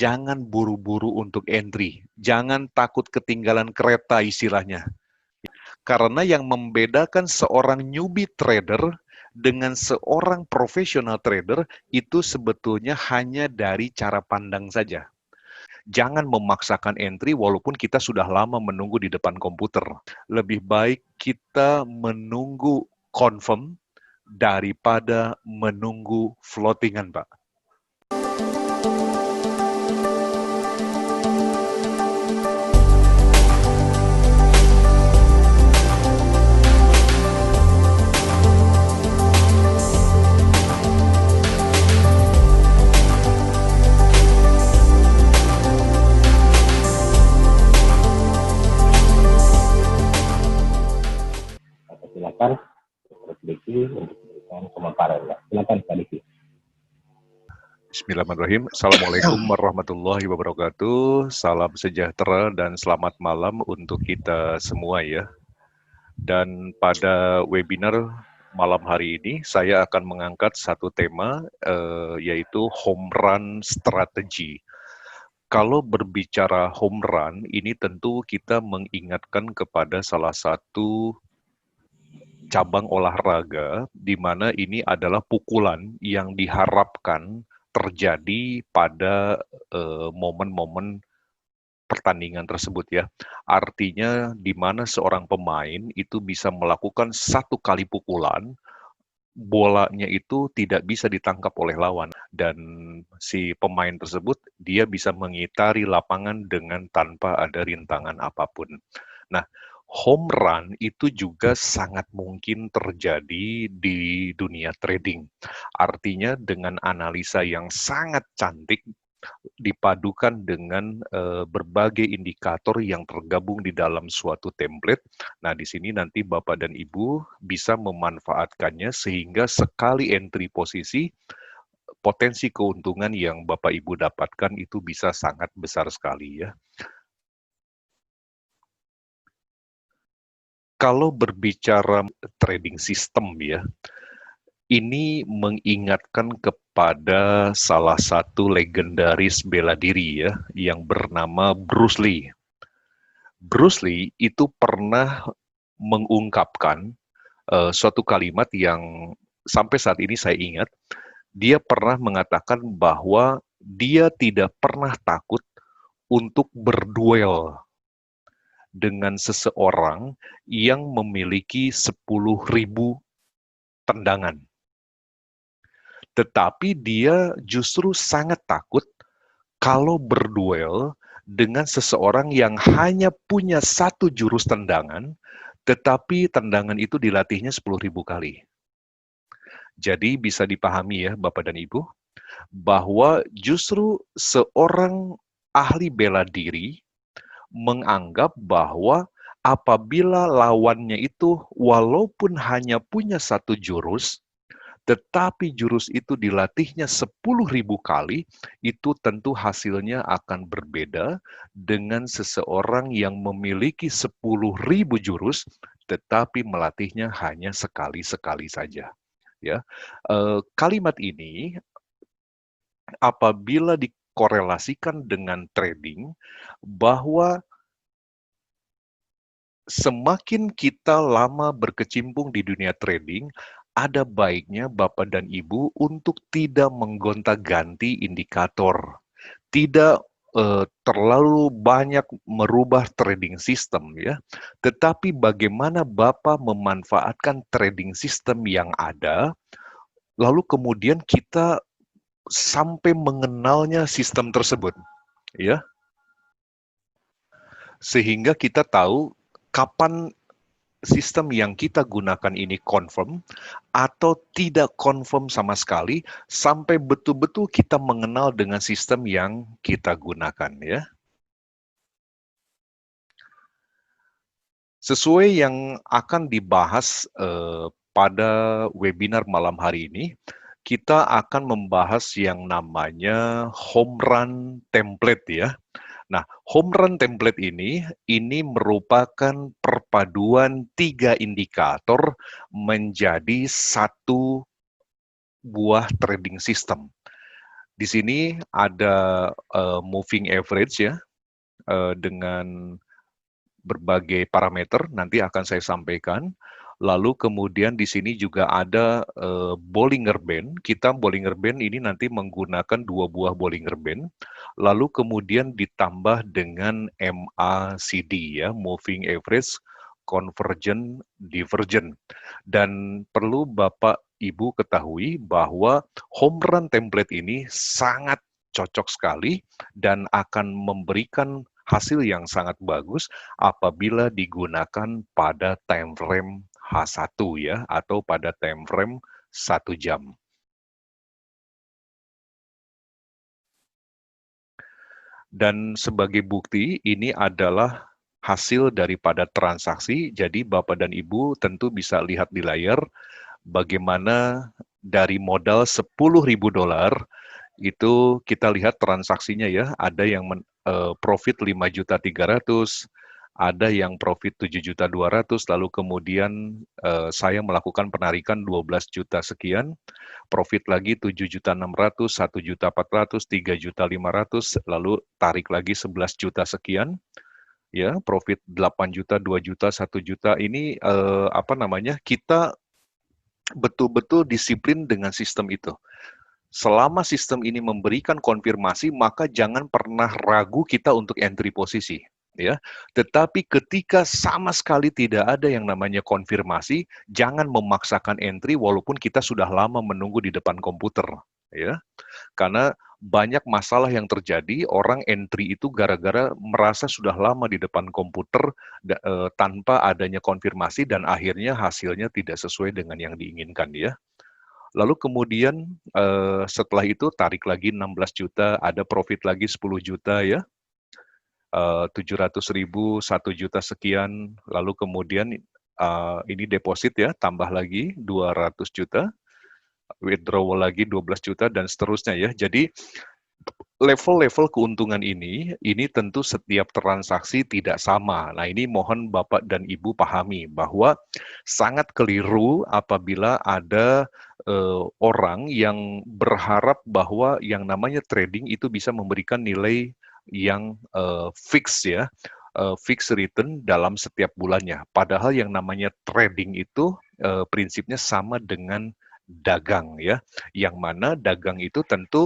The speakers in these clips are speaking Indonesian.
jangan buru-buru untuk entry. Jangan takut ketinggalan kereta istilahnya. Karena yang membedakan seorang newbie trader dengan seorang profesional trader itu sebetulnya hanya dari cara pandang saja. Jangan memaksakan entry walaupun kita sudah lama menunggu di depan komputer. Lebih baik kita menunggu confirm daripada menunggu floatingan, Pak. Silakan Pak Diki untuk memberikan pemaparan. Silakan Pak Diki. Bismillahirrahmanirrahim. Assalamualaikum warahmatullahi wabarakatuh. Salam sejahtera dan selamat malam untuk kita semua ya. Dan pada webinar malam hari ini saya akan mengangkat satu tema yaitu home run strategy. Kalau berbicara home run, ini tentu kita mengingatkan kepada salah satu cabang olahraga di mana ini adalah pukulan yang diharapkan terjadi pada momen-momen pertandingan tersebut ya. Artinya di mana seorang pemain itu bisa melakukan satu kali pukulan, bolanya itu tidak bisa ditangkap oleh lawan dan si pemain tersebut dia bisa mengitari lapangan dengan tanpa ada rintangan apapun. Nah, home run itu juga sangat mungkin terjadi di dunia trading. Artinya dengan analisa yang sangat cantik dipadukan dengan berbagai indikator yang tergabung di dalam suatu template. Nah, di sini nanti Bapak dan Ibu bisa memanfaatkannya sehingga sekali entry posisi, potensi keuntungan yang Bapak Ibu dapatkan itu bisa sangat besar sekali ya. Kalau berbicara trading system ya, ini mengingatkan kepada salah satu legendaris bela diri ya, yang bernama Bruce Lee. Bruce Lee itu pernah mengungkapkan suatu kalimat yang sampai saat ini saya ingat. Dia pernah mengatakan bahwa dia tidak pernah takut untuk berduel dengan seseorang yang memiliki 10.000 tendangan. Tetapi dia justru sangat takut kalau berduel dengan seseorang yang hanya punya satu jurus tendangan, tetapi tendangan itu dilatihnya 10.000 kali. Jadi bisa dipahami ya Bapak dan Ibu, bahwa justru seorang ahli bela diri menganggap bahwa apabila lawannya itu walaupun hanya punya satu jurus, tetapi jurus itu dilatihnya 10.000 kali, itu tentu hasilnya akan berbeda dengan seseorang yang memiliki 10.000 jurus, tetapi melatihnya hanya sekali-sekali saja. Ya, kalimat ini apabila dikorelasikan dengan trading, bahwa semakin kita lama berkecimpung di dunia trading, ada baiknya Bapak dan Ibu untuk tidak menggonta-ganti indikator, tidak terlalu banyak merubah trading system ya, tetapi bagaimana Bapak memanfaatkan trading system yang ada, lalu kemudian kita sampai mengenalnya sistem tersebut, ya, sehingga kita tahu kapan sistem yang kita gunakan ini confirm atau tidak confirm sama sekali, sampai betul-betul kita mengenal dengan sistem yang kita gunakan ya. Sesuai yang akan dibahas pada webinar malam hari ini, kita akan membahas yang namanya home run template ya. Nah, home run template ini merupakan perpaduan 3 indikator menjadi satu buah trading system. Di sini ada moving average ya, dengan berbagai parameter, nanti akan saya sampaikan. Lalu kemudian di sini juga ada Bollinger Band. Kita Bollinger Band ini nanti menggunakan 2 buah Bollinger Band. Lalu kemudian ditambah dengan MACD ya, Moving Average Convergent Divergent. Dan perlu Bapak Ibu ketahui bahwa home run template ini sangat cocok sekali dan akan memberikan hasil yang sangat bagus apabila digunakan pada time frame H1 ya, atau pada time frame 1 jam. Dan sebagai bukti, ini adalah hasil daripada transaksi, jadi Bapak dan Ibu tentu bisa lihat di layar bagaimana dari modal $10.000 itu kita lihat transaksinya ya, ada yang profit 5.300.000, ada yang profit 7.200.000, lalu kemudian saya melakukan penarikan 12 juta sekian, profit lagi 7.600.000, 1.400.000, 3.500.000, lalu tarik lagi 11 juta sekian, ya profit 8 juta, 2 juta, 1 juta. Ini kita betul-betul disiplin dengan sistem itu. Selama sistem ini memberikan konfirmasi, maka jangan pernah ragu kita untuk entry posisi, ya. Tetapi ketika sama sekali tidak ada yang namanya konfirmasi, jangan memaksakan entry walaupun kita sudah lama menunggu di depan komputer, ya. Karena banyak masalah yang terjadi, orang entry itu gara-gara merasa sudah lama di depan komputer tanpa adanya konfirmasi dan akhirnya hasilnya tidak sesuai dengan yang diinginkan, ya. Lalu kemudian setelah itu tarik lagi 16 juta, ada profit lagi 10 juta ya, 700.000, 1 juta sekian, lalu kemudian ini deposit ya, tambah lagi 200 juta, withdrawal lagi 12 juta, dan seterusnya ya. Jadi level-level keuntungan ini tentu setiap transaksi tidak sama. Nah, ini mohon Bapak dan Ibu pahami bahwa sangat keliru apabila ada orang yang berharap bahwa yang namanya trading itu bisa memberikan nilai yang fix ya, fix return dalam setiap bulannya. Padahal yang namanya trading itu prinsipnya sama dengan dagang ya, yang mana dagang itu tentu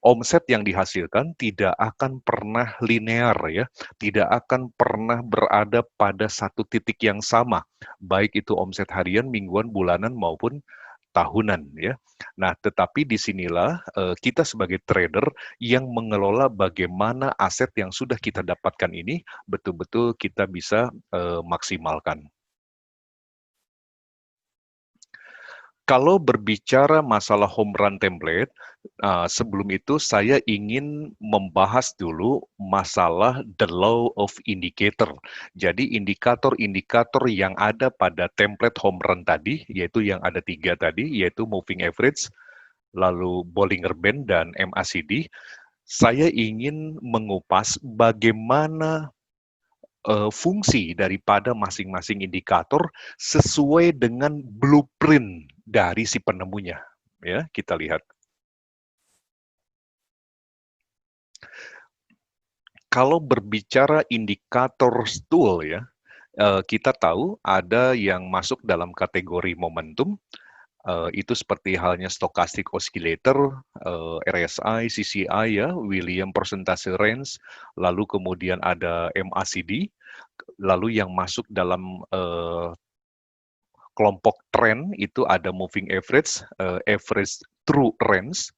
omset yang dihasilkan tidak akan pernah linear ya, tidak akan pernah berada pada satu titik yang sama, baik itu omset harian, mingguan, bulanan maupun tahunan ya. Nah, tetapi disinilah kita sebagai trader yang mengelola bagaimana aset yang sudah kita dapatkan ini betul-betul kita bisa maksimalkan. Kalau berbicara masalah home run template, sebelum itu saya ingin membahas dulu masalah the law of indicator. Jadi indikator-indikator yang ada pada template home run tadi, yaitu yang ada 3 tadi, yaitu moving average, lalu Bollinger Band, dan MACD. Saya ingin mengupas bagaimana fungsi daripada masing-masing indikator sesuai dengan blueprint dari si penemunya. Ya, kita lihat. Kalau berbicara indikator tool ya, kita tahu ada yang masuk dalam kategori momentum, itu seperti halnya stochastic oscillator, RSI, CCI ya, Williams Percentage Range, lalu kemudian ada MACD, lalu yang masuk dalam kelompok trend itu ada moving average, average true range,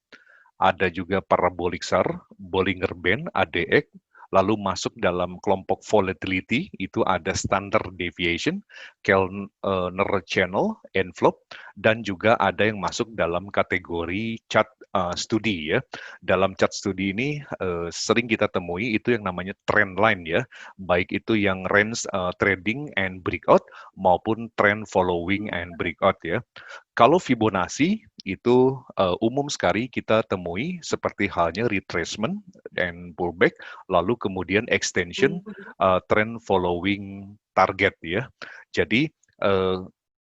ada juga parabolic SAR, Bollinger Band, ADX, lalu masuk dalam kelompok volatility, itu ada standard deviation, Kellner channel, envelope, dan juga ada yang masuk dalam kategori chart studi ya. Dalam chart studi ini sering kita temui itu yang namanya trend line ya, baik itu yang range trading and breakout maupun trend following and breakout ya. Kalau Fibonacci itu umum sekali kita temui seperti halnya retracement and pullback, lalu kemudian extension trend following target ya. Jadi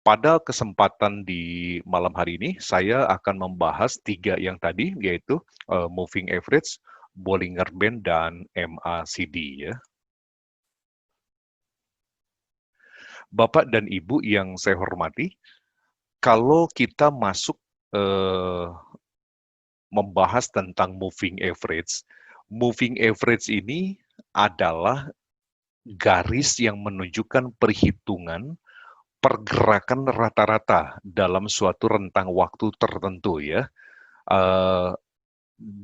pada kesempatan di malam hari ini, saya akan membahas 3 yang tadi, yaitu moving average, Bollinger Band, dan MACD ya. Bapak dan Ibu yang saya hormati, kalau kita masuk membahas tentang moving average ini adalah garis yang menunjukkan perhitungan pergerakan rata-rata dalam suatu rentang waktu tertentu ya.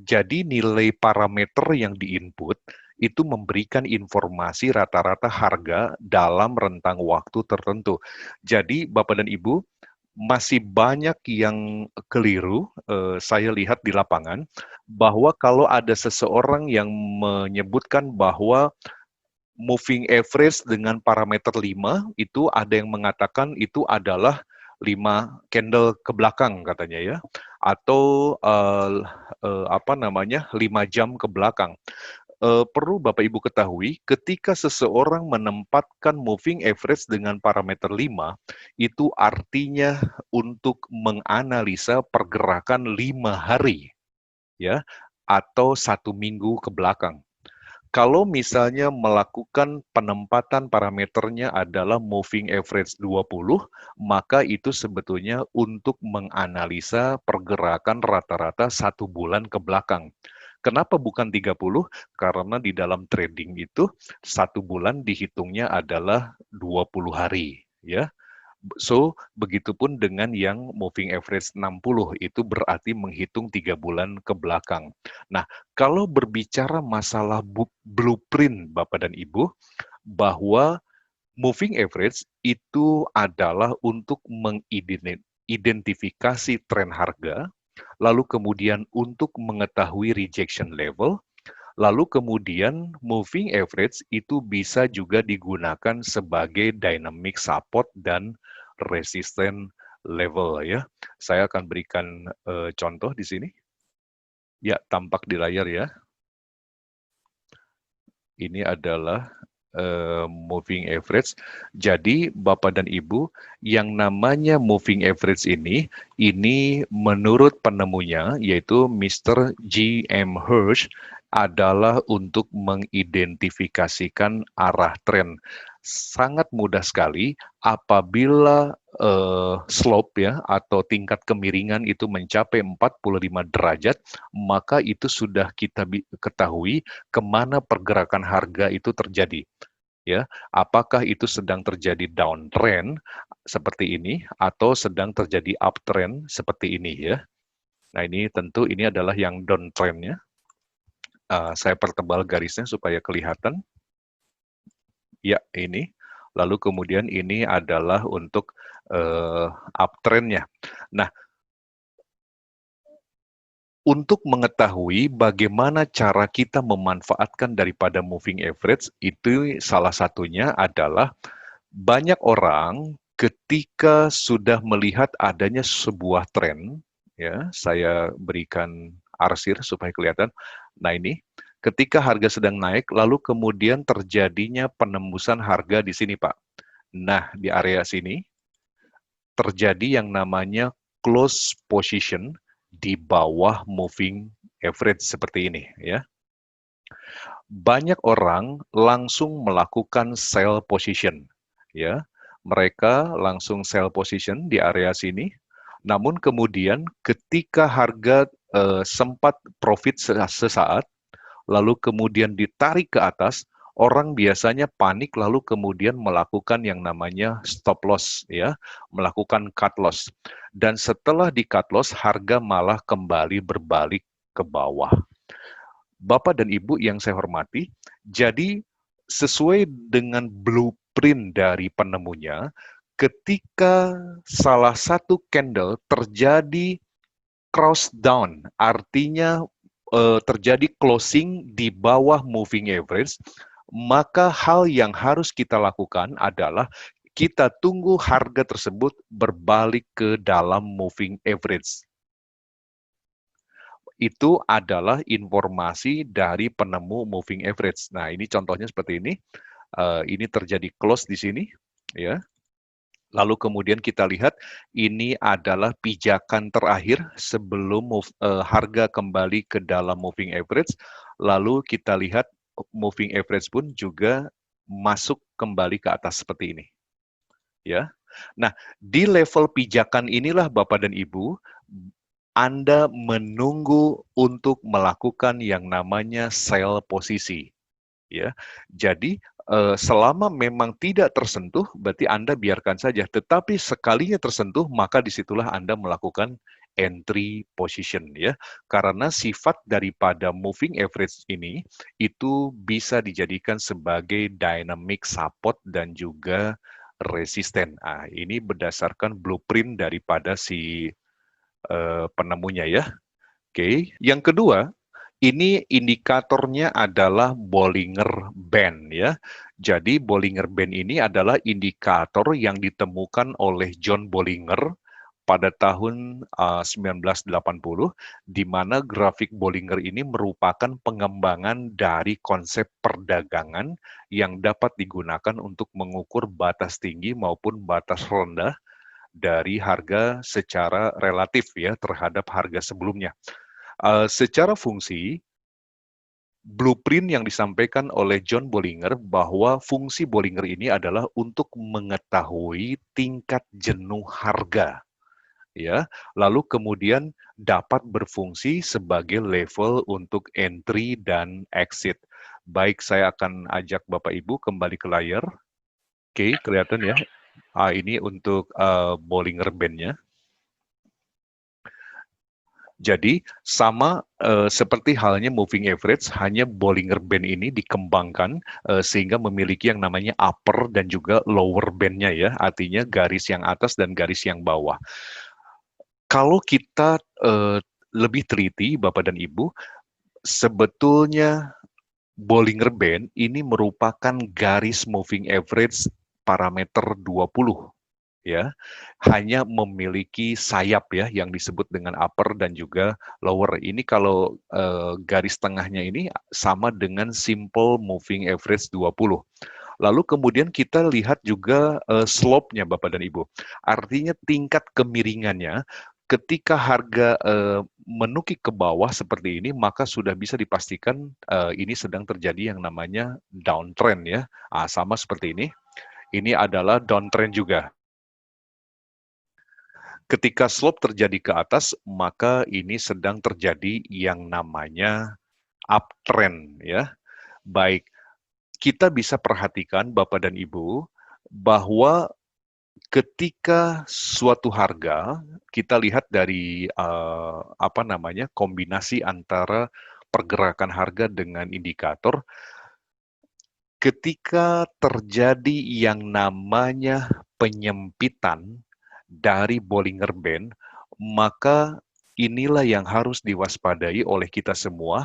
Jadi nilai parameter yang diinput itu memberikan informasi rata-rata harga dalam rentang waktu tertentu. Jadi Bapak dan Ibu, masih banyak yang keliru, saya lihat di lapangan, bahwa kalau ada seseorang yang menyebutkan bahwa moving average dengan parameter 5, itu ada yang mengatakan itu adalah 5 candle ke belakang katanya ya, atau 5 jam ke belakang. Perlu Bapak Ibu ketahui, ketika seseorang menempatkan moving average dengan parameter 5, itu artinya untuk menganalisa pergerakan 5 hari, ya, atau 1 minggu ke belakang. Kalau misalnya melakukan penempatan parameternya adalah moving average 20, maka itu sebetulnya untuk menganalisa pergerakan rata-rata 1 bulan ke belakang. Kenapa bukan 30? Karena di dalam trading itu 1 bulan dihitungnya adalah 20 hari, ya. So, begitupun dengan yang moving average 60, itu berarti menghitung 3 bulan ke belakang. Nah, kalau berbicara masalah blueprint Bapak dan Ibu, bahwa moving average itu adalah untuk mengidentifikasi tren harga, lalu kemudian untuk mengetahui rejection level, lalu kemudian moving average itu bisa juga digunakan sebagai dynamic support dan resisten level ya. Saya akan berikan contoh di sini. Ya, tampak di layar ya. Ini adalah moving average. Jadi Bapak dan Ibu, yang namanya moving average ini menurut penemunya yaitu Mr. G.M. Hirsch adalah untuk mengidentifikasikan arah tren. Sangat mudah sekali apabila slope ya atau tingkat kemiringan itu mencapai 45 derajat, maka itu sudah kita ketahui kemana pergerakan harga itu terjadi. Ya, apakah itu sedang terjadi downtrend seperti ini atau sedang terjadi uptrend seperti ini ya. Nah, ini tentu ini adalah yang downtrendnya. Saya pertebal garisnya supaya kelihatan. Ya, ini. Lalu kemudian ini adalah untuk uptrendnya. Nah, untuk mengetahui bagaimana cara kita memanfaatkan daripada moving average, itu salah satunya adalah banyak orang ketika sudah melihat adanya sebuah tren, ya, saya berikan arsir supaya kelihatan. Nah ini, ketika harga sedang naik, lalu kemudian terjadinya penembusan harga di sini, Pak. Nah, di area sini terjadi yang namanya close position di bawah moving average seperti ini ya. Banyak orang langsung melakukan sell position ya. Mereka langsung sell position di area sini. Namun kemudian ketika harga sempat profit sesaat lalu kemudian ditarik ke atas, orang biasanya panik lalu kemudian melakukan yang namanya stop loss ya, melakukan cut loss. Dan setelah di cut loss, harga malah kembali berbalik ke bawah. Bapak dan Ibu yang saya hormati, jadi sesuai dengan blueprint dari penemunya, ketika salah satu candle terjadi cross down, artinya terjadi closing di bawah moving average, maka hal yang harus kita lakukan adalah kita tunggu harga tersebut berbalik ke dalam moving average. Itu adalah informasi dari penemu moving average. Nah, ini contohnya seperti ini. Ini terjadi close di sini, ya. Lalu kemudian kita lihat ini adalah pijakan terakhir sebelum harga kembali ke dalam moving average. Lalu kita lihat moving average pun juga masuk kembali ke atas seperti ini. Ya. Nah, di level pijakan inilah Bapak dan Ibu, Anda menunggu untuk melakukan yang namanya sell posisi. Ya, jadi selama memang tidak tersentuh, berarti Anda biarkan saja. Tetapi sekalinya tersentuh, maka disitulah Anda melakukan entry position, ya. Karena sifat daripada moving average ini itu bisa dijadikan sebagai dynamic support dan juga resisten. Ah, ini berdasarkan blueprint daripada si penemunya, ya. Oke, yang kedua, ini indikatornya adalah Bollinger Band, ya. Jadi Bollinger Band ini adalah indikator yang ditemukan oleh John Bollinger pada tahun 1980, di mana grafik Bollinger ini merupakan pengembangan dari konsep perdagangan yang dapat digunakan untuk mengukur batas tinggi maupun batas rendah dari harga secara relatif, ya, terhadap harga sebelumnya. Secara fungsi, blueprint yang disampaikan oleh John Bollinger bahwa fungsi Bollinger ini adalah untuk mengetahui tingkat jenuh harga, ya. Lalu kemudian dapat berfungsi sebagai level untuk entry dan exit. Baik, saya akan ajak Bapak Ibu kembali ke layar. Oke, kelihatan ya. Ini untuk Bollinger Band-nya. Jadi sama seperti halnya moving average, hanya Bollinger Band ini dikembangkan sehingga memiliki yang namanya upper dan juga lower band-nya, ya, artinya garis yang atas dan garis yang bawah. Kalau kita lebih teliti, Bapak dan Ibu, sebetulnya Bollinger Band ini merupakan garis moving average parameter 20. Ya, hanya memiliki sayap, ya, yang disebut dengan upper dan juga lower. Ini kalau garis tengahnya ini sama dengan simple moving average 20. Lalu kemudian kita lihat juga slope-nya Bapak dan Ibu. Artinya tingkat kemiringannya ketika harga menukik ke bawah seperti ini, maka sudah bisa dipastikan ini sedang terjadi yang namanya downtrend, ya. Sama seperti ini. Ini adalah downtrend juga. Ketika slope terjadi ke atas, maka ini sedang terjadi yang namanya uptrend, ya. Baik, kita bisa perhatikan Bapak dan Ibu bahwa ketika suatu harga, kita lihat dari kombinasi antara pergerakan harga dengan indikator, ketika terjadi yang namanya penyempitan dari Bollinger Band, maka inilah yang harus diwaspadai oleh kita semua.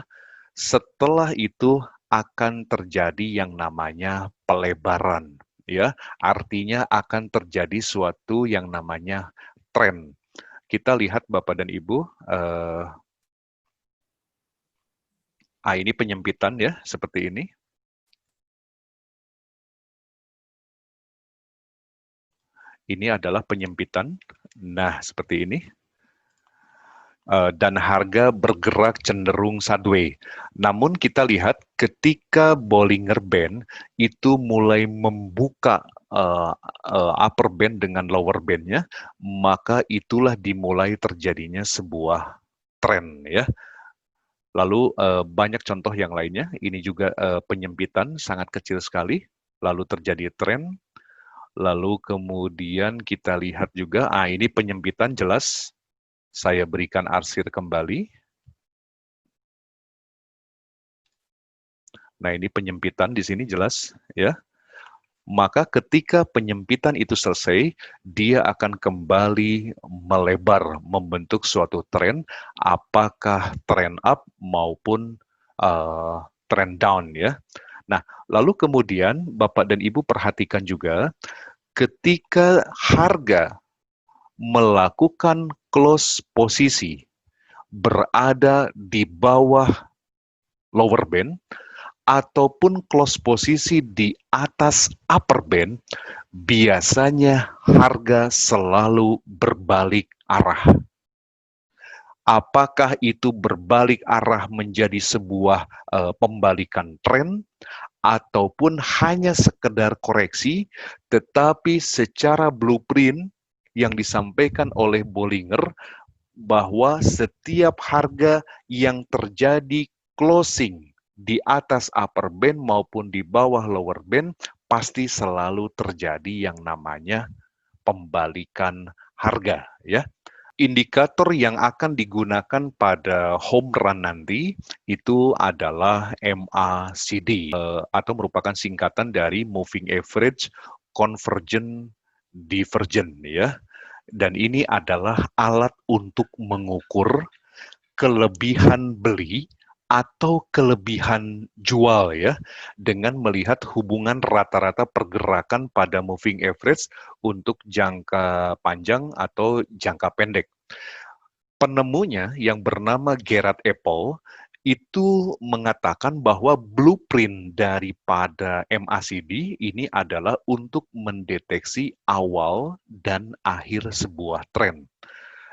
Setelah itu akan terjadi yang namanya pelebaran, ya. Artinya akan terjadi suatu yang namanya tren. Kita lihat Bapak dan Ibu, ini penyempitan, ya, seperti ini. Ini adalah penyempitan. Nah, seperti ini. Dan harga bergerak cenderung sideways. Namun kita lihat ketika Bollinger Band itu mulai membuka upper band dengan lower band-nya, maka itulah dimulai terjadinya sebuah tren, ya. Lalu banyak contoh yang lainnya. Ini juga penyempitan sangat kecil sekali, lalu terjadi tren. Lalu kemudian kita lihat juga, ini penyempitan jelas. Saya berikan arsir kembali. Nah, ini penyempitan di sini jelas, ya. Maka ketika penyempitan itu selesai, dia akan kembali melebar, membentuk suatu tren, apakah tren up maupun tren down, ya. Nah, lalu kemudian Bapak dan Ibu perhatikan juga, ketika harga melakukan close posisi berada di bawah lower band ataupun close posisi di atas upper band, biasanya harga selalu berbalik arah. Apakah itu berbalik arah menjadi sebuah pembalikan tren, ataupun hanya sekedar koreksi, tetapi secara blueprint yang disampaikan oleh Bollinger bahwa setiap harga yang terjadi closing di atas upper band maupun di bawah lower band pasti selalu terjadi yang namanya pembalikan harga, ya. Indikator yang akan digunakan pada home run nanti itu adalah MACD atau merupakan singkatan dari Moving Average Convergent Divergent, ya. Dan ini adalah alat untuk mengukur kelebihan beli atau kelebihan jual, ya, dengan melihat hubungan rata-rata pergerakan pada moving average untuk jangka panjang atau jangka pendek. Penemunya yang bernama Gerard Apple itu mengatakan bahwa blueprint daripada MACD ini adalah untuk mendeteksi awal dan akhir sebuah tren.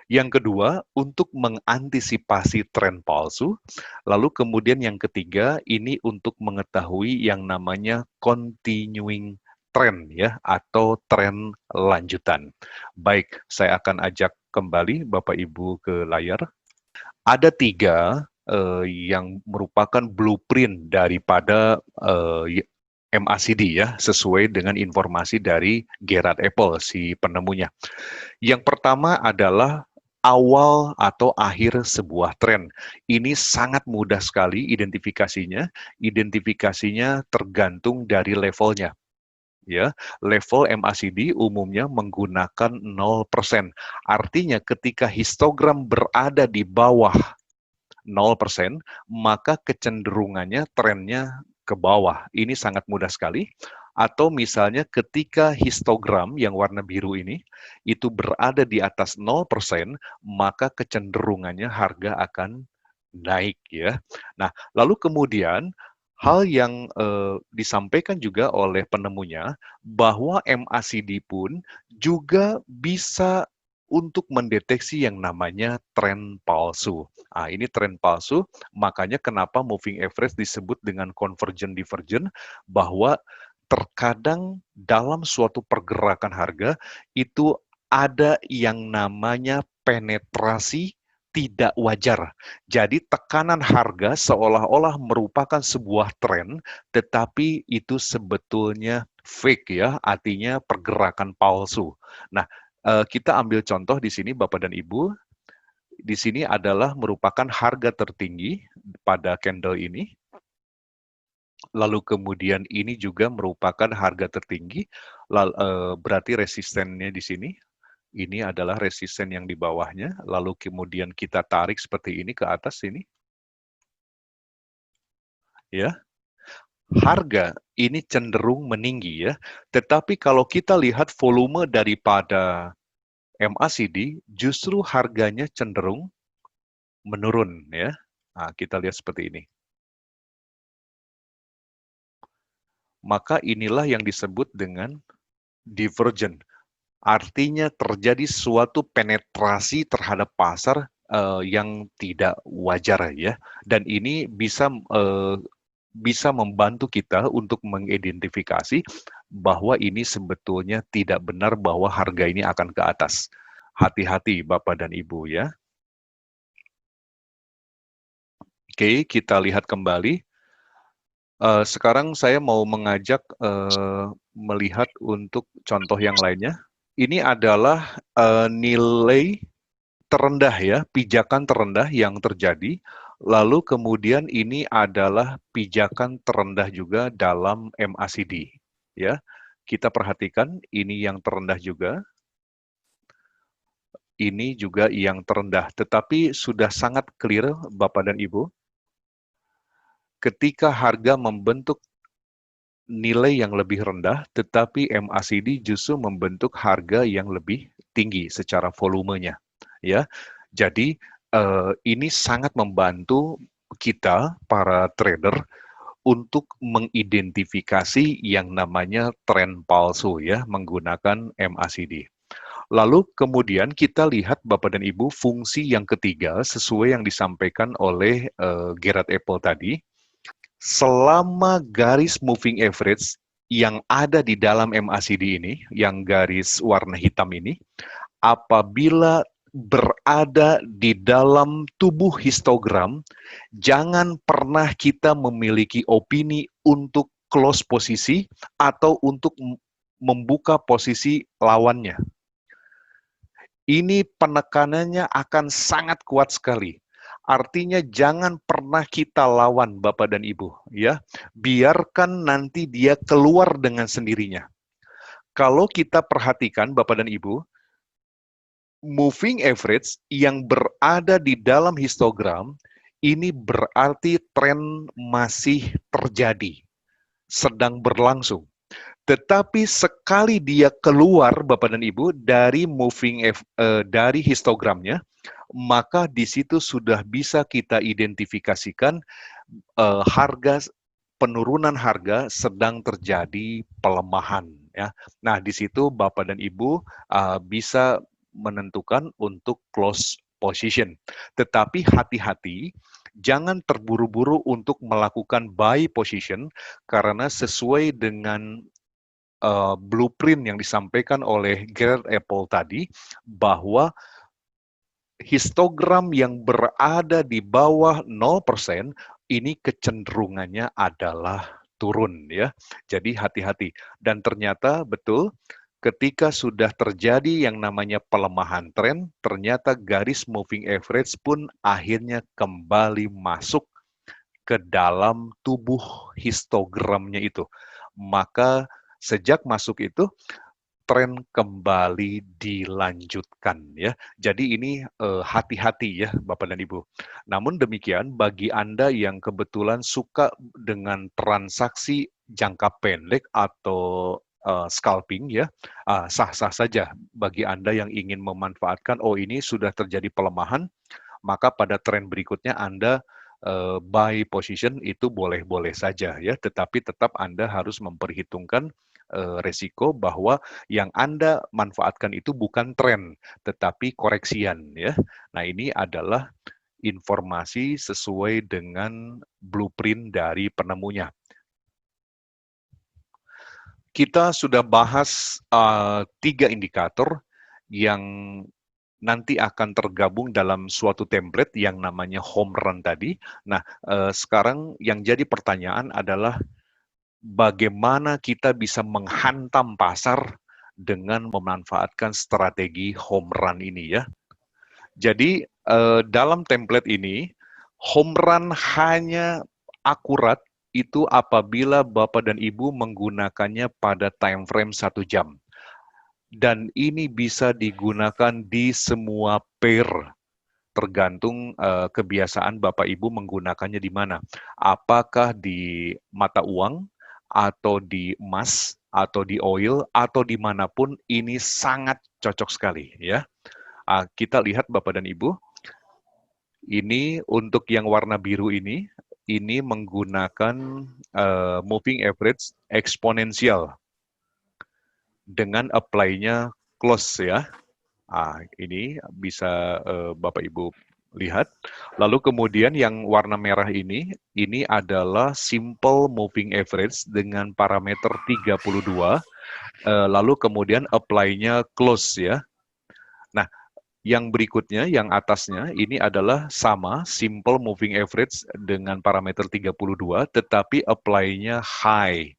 Yang kedua, untuk mengantisipasi tren palsu. Lalu kemudian yang ketiga, ini untuk mengetahui yang namanya continuing trend, ya, atau tren lanjutan. Baik, saya akan ajak kembali Bapak Ibu ke layar. Ada tiga yang merupakan blueprint daripada MACD, ya, sesuai dengan informasi dari Gerard Apple, si penemunya. Yang pertama adalah awal atau akhir sebuah tren. Ini sangat mudah sekali identifikasinya. Identifikasinya tergantung dari levelnya. Ya, level MACD umumnya menggunakan 0%. Artinya ketika histogram berada di bawah 0%, maka kecenderungannya trennya ke bawah. Ini sangat mudah sekali. Atau misalnya ketika histogram yang warna biru ini itu berada di atas 0%, maka kecenderungannya harga akan naik, ya. Nah, lalu kemudian hal yang disampaikan juga oleh penemunya bahwa MACD pun juga bisa untuk mendeteksi yang namanya tren palsu. Ah, ini tren palsu, makanya kenapa moving average disebut dengan convergent divergent, bahwa terkadang dalam suatu pergerakan harga itu ada yang namanya penetrasi tidak wajar. Jadi tekanan harga seolah-olah merupakan sebuah tren, tetapi itu sebetulnya fake, ya, artinya pergerakan palsu. Nah, kita ambil contoh di sini Bapak dan Ibu. Di sini adalah merupakan harga tertinggi pada candle ini. Lalu kemudian ini juga merupakan harga tertinggi, berarti resistennya di sini. Ini adalah resisten yang di bawahnya, lalu kemudian kita tarik seperti ini ke atas sini. Ya, harga ini cenderung meninggi, ya. Tetapi kalau kita lihat volume daripada MACD, justru harganya cenderung menurun, ya. Nah, kita lihat seperti ini. Maka inilah yang disebut dengan divergent. Artinya terjadi suatu penetrasi terhadap pasar yang tidak wajar, ya. Dan ini bisa membantu kita untuk mengidentifikasi bahwa ini sebetulnya tidak benar bahwa harga ini akan ke atas. Hati-hati Bapak dan Ibu, ya. Oke, kita lihat kembali. Sekarang saya mau mengajak melihat untuk contoh yang lainnya. Ini adalah nilai terendah, ya, pijakan terendah yang terjadi. Lalu kemudian ini adalah pijakan terendah juga dalam MACD, ya. Kita perhatikan ini yang terendah juga. Ini juga yang terendah, tetapi sudah sangat clear Bapak dan Ibu. Ketika harga membentuk nilai yang lebih rendah, tetapi MACD justru membentuk harga yang lebih tinggi secara volumenya, ya. Jadi ini sangat membantu kita para trader untuk mengidentifikasi yang namanya tren palsu ya menggunakan MACD. Lalu kemudian kita lihat Bapak dan Ibu fungsi yang ketiga sesuai yang disampaikan oleh Gerard Apple tadi. Selama garis moving average yang ada di dalam MACD ini, yang garis warna hitam ini, apabila berada di dalam tubuh histogram, jangan pernah kita memiliki opini untuk close posisi atau untuk membuka posisi lawannya. Ini penekanannya akan sangat kuat sekali. Artinya jangan pernah kita lawan Bapak dan Ibu, ya. Biarkan nanti dia keluar dengan sendirinya. Kalau kita perhatikan Bapak dan Ibu, moving average yang berada di dalam histogram ini berarti tren masih terjadi, sedang berlangsung. Tetapi sekali dia keluar Bapak dan Ibu dari dari histogramnya, maka di situ sudah bisa kita identifikasikan harga penurunan harga sedang terjadi pelemahan ya. Nah, di situ Bapak dan Ibu bisa menentukan untuk close position. Tetapi hati-hati, jangan terburu-buru untuk melakukan buy position karena sesuai dengan blueprint yang disampaikan oleh Gerard Apple tadi, bahwa histogram yang berada di bawah 0% ini kecenderungannya adalah turun ya. Jadi hati-hati. Dan ternyata betul ketika sudah terjadi yang namanya pelemahan tren, ternyata garis moving average pun akhirnya kembali masuk ke dalam tubuh histogramnya itu. Maka sejak masuk itu, tren kembali dilanjutkan ya. Jadi ini hati-hati ya Bapak dan Ibu. Namun demikian bagi Anda yang kebetulan suka dengan transaksi jangka pendek atau scalping ya, sah-sah saja bagi Anda yang ingin memanfaatkan, oh ini sudah terjadi pelemahan, maka pada tren berikutnya Anda buy position itu boleh-boleh saja ya, tetapi tetap Anda harus memperhitungkan resiko bahwa yang Anda manfaatkan itu bukan tren, tetapi koreksian ya. Nah, ini adalah informasi sesuai dengan blueprint dari penemunya. Kita sudah bahas 3 indikator yang nanti akan tergabung dalam suatu template yang namanya home run tadi. Nah, sekarang yang jadi pertanyaan adalah bagaimana kita bisa menghantam pasar dengan memanfaatkan strategi home run ini ya. Jadi dalam template ini, home run hanya akurat itu apabila Bapak dan Ibu menggunakannya pada time frame 1 jam. Dan ini bisa digunakan di semua pair, tergantung kebiasaan Bapak Ibu menggunakannya di mana. Apakah di mata uang, atau di emas, atau di oil, atau dimanapun, ini sangat cocok sekali ya. Kita lihat Bapak dan Ibu, ini untuk yang warna biru ini menggunakan moving average eksponensial dengan apply-nya close ya. Ini bisa Bapak Ibu lihat. Lalu kemudian yang warna merah ini adalah simple moving average dengan parameter 32. Lalu kemudian apply-nya close ya. Nah, yang berikutnya, yang atasnya, ini adalah sama, simple moving average dengan parameter 32, tetapi apply-nya high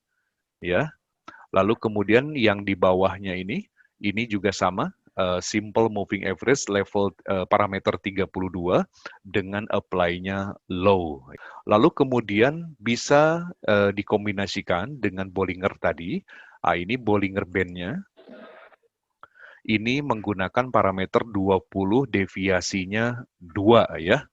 ya. Lalu kemudian yang di bawahnya ini juga sama, simple moving average level parameter 32 dengan apply-nya low. Lalu kemudian bisa dikombinasikan dengan Bollinger tadi. Ini Bollinger Band-nya. Ini menggunakan parameter 20 deviasinya 2 ya.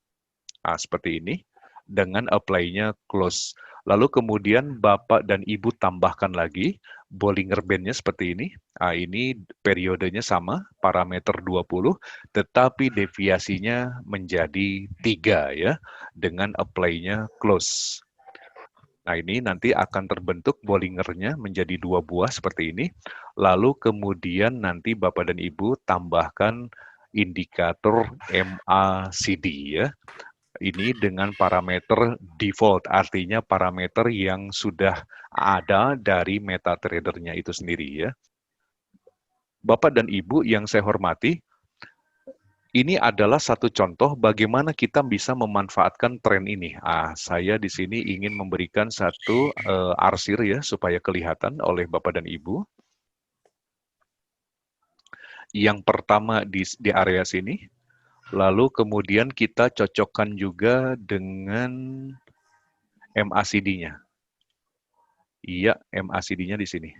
Seperti ini dengan apply-nya close. Lalu kemudian Bapak dan Ibu tambahkan lagi Bollinger Band-nya seperti ini. Ini periodenya sama, parameter 20, tetapi deviasinya menjadi 3 ya, dengan apply-nya close. Nah, ini nanti akan terbentuk Bollingernya menjadi 2 buah seperti ini. Lalu kemudian nanti Bapak dan Ibu tambahkan indikator MACD ya. Ini dengan parameter default, artinya parameter yang sudah ada dari MetaTrader-nya itu sendiri ya. Bapak dan Ibu yang saya hormati, ini adalah satu contoh bagaimana kita bisa memanfaatkan tren ini. Saya di sini ingin memberikan satu arsir ya supaya kelihatan oleh Bapak dan Ibu. Yang pertama di area sini, lalu kemudian kita cocokkan juga dengan MACD-nya. Iya, MACD-nya di sini.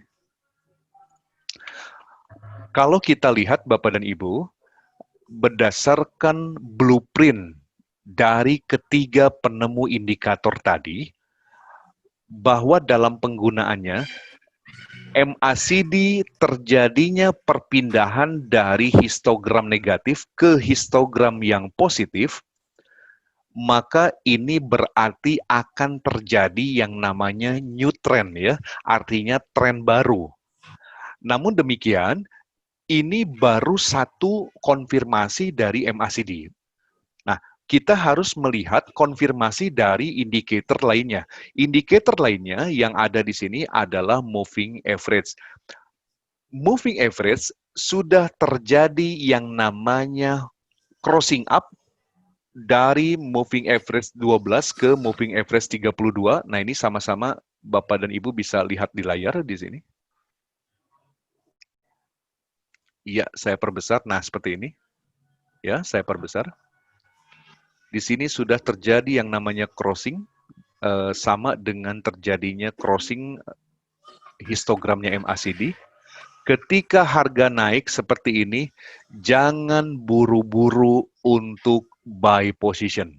Kalau kita lihat Bapak dan Ibu, berdasarkan blueprint dari ketiga penemu indikator tadi, bahwa dalam penggunaannya, MACD terjadinya perpindahan dari histogram negatif ke histogram yang positif, maka ini berarti akan terjadi yang namanya new trend ya, artinya tren baru. Namun demikian, ini baru satu konfirmasi dari MACD. Nah, kita harus melihat konfirmasi dari indikator lainnya. Indikator lainnya yang ada di sini adalah moving average. Moving average sudah terjadi yang namanya crossing up dari moving average 12 ke moving average 32. Nah, ini sama-sama Bapak dan Ibu bisa lihat di layar di sini. Iya, saya perbesar. Nah, seperti ini. Ya, saya perbesar. Di sini sudah terjadi yang namanya crossing, sama dengan terjadinya crossing histogramnya MACD. Ketika harga naik seperti ini, jangan buru-buru untuk buy position.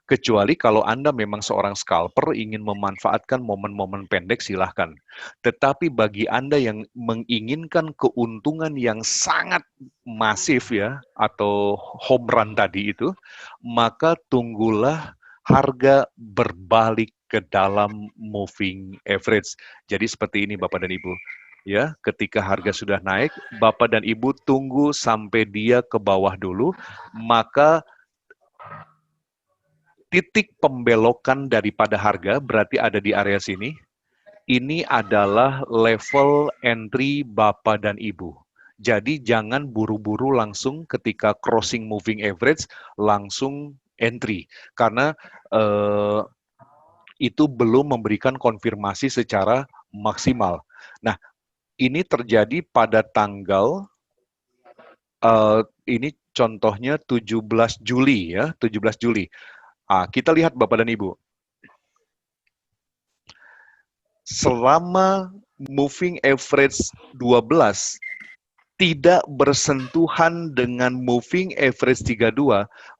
Kecuali kalau Anda memang seorang scalper ingin memanfaatkan momen-momen pendek, silahkan. Tetapi bagi Anda yang menginginkan keuntungan yang sangat masif ya, atau home run tadi itu, maka tunggulah harga berbalik ke dalam moving average. Jadi seperti ini Bapak dan Ibu. Ya, ketika harga sudah naik, Bapak dan Ibu tunggu sampai dia ke bawah dulu, maka titik pembelokan daripada harga berarti ada di area sini. Ini adalah level entry Bapak dan Ibu. Jadi jangan buru-buru langsung ketika crossing moving average langsung entry. Karena itu belum memberikan konfirmasi secara maksimal. Nah, ini terjadi pada tanggal, ini contohnya 17 Juli ya, 17 Juli. Kita lihat Bapak dan Ibu. Selama moving average 12 tidak bersentuhan dengan moving average 32,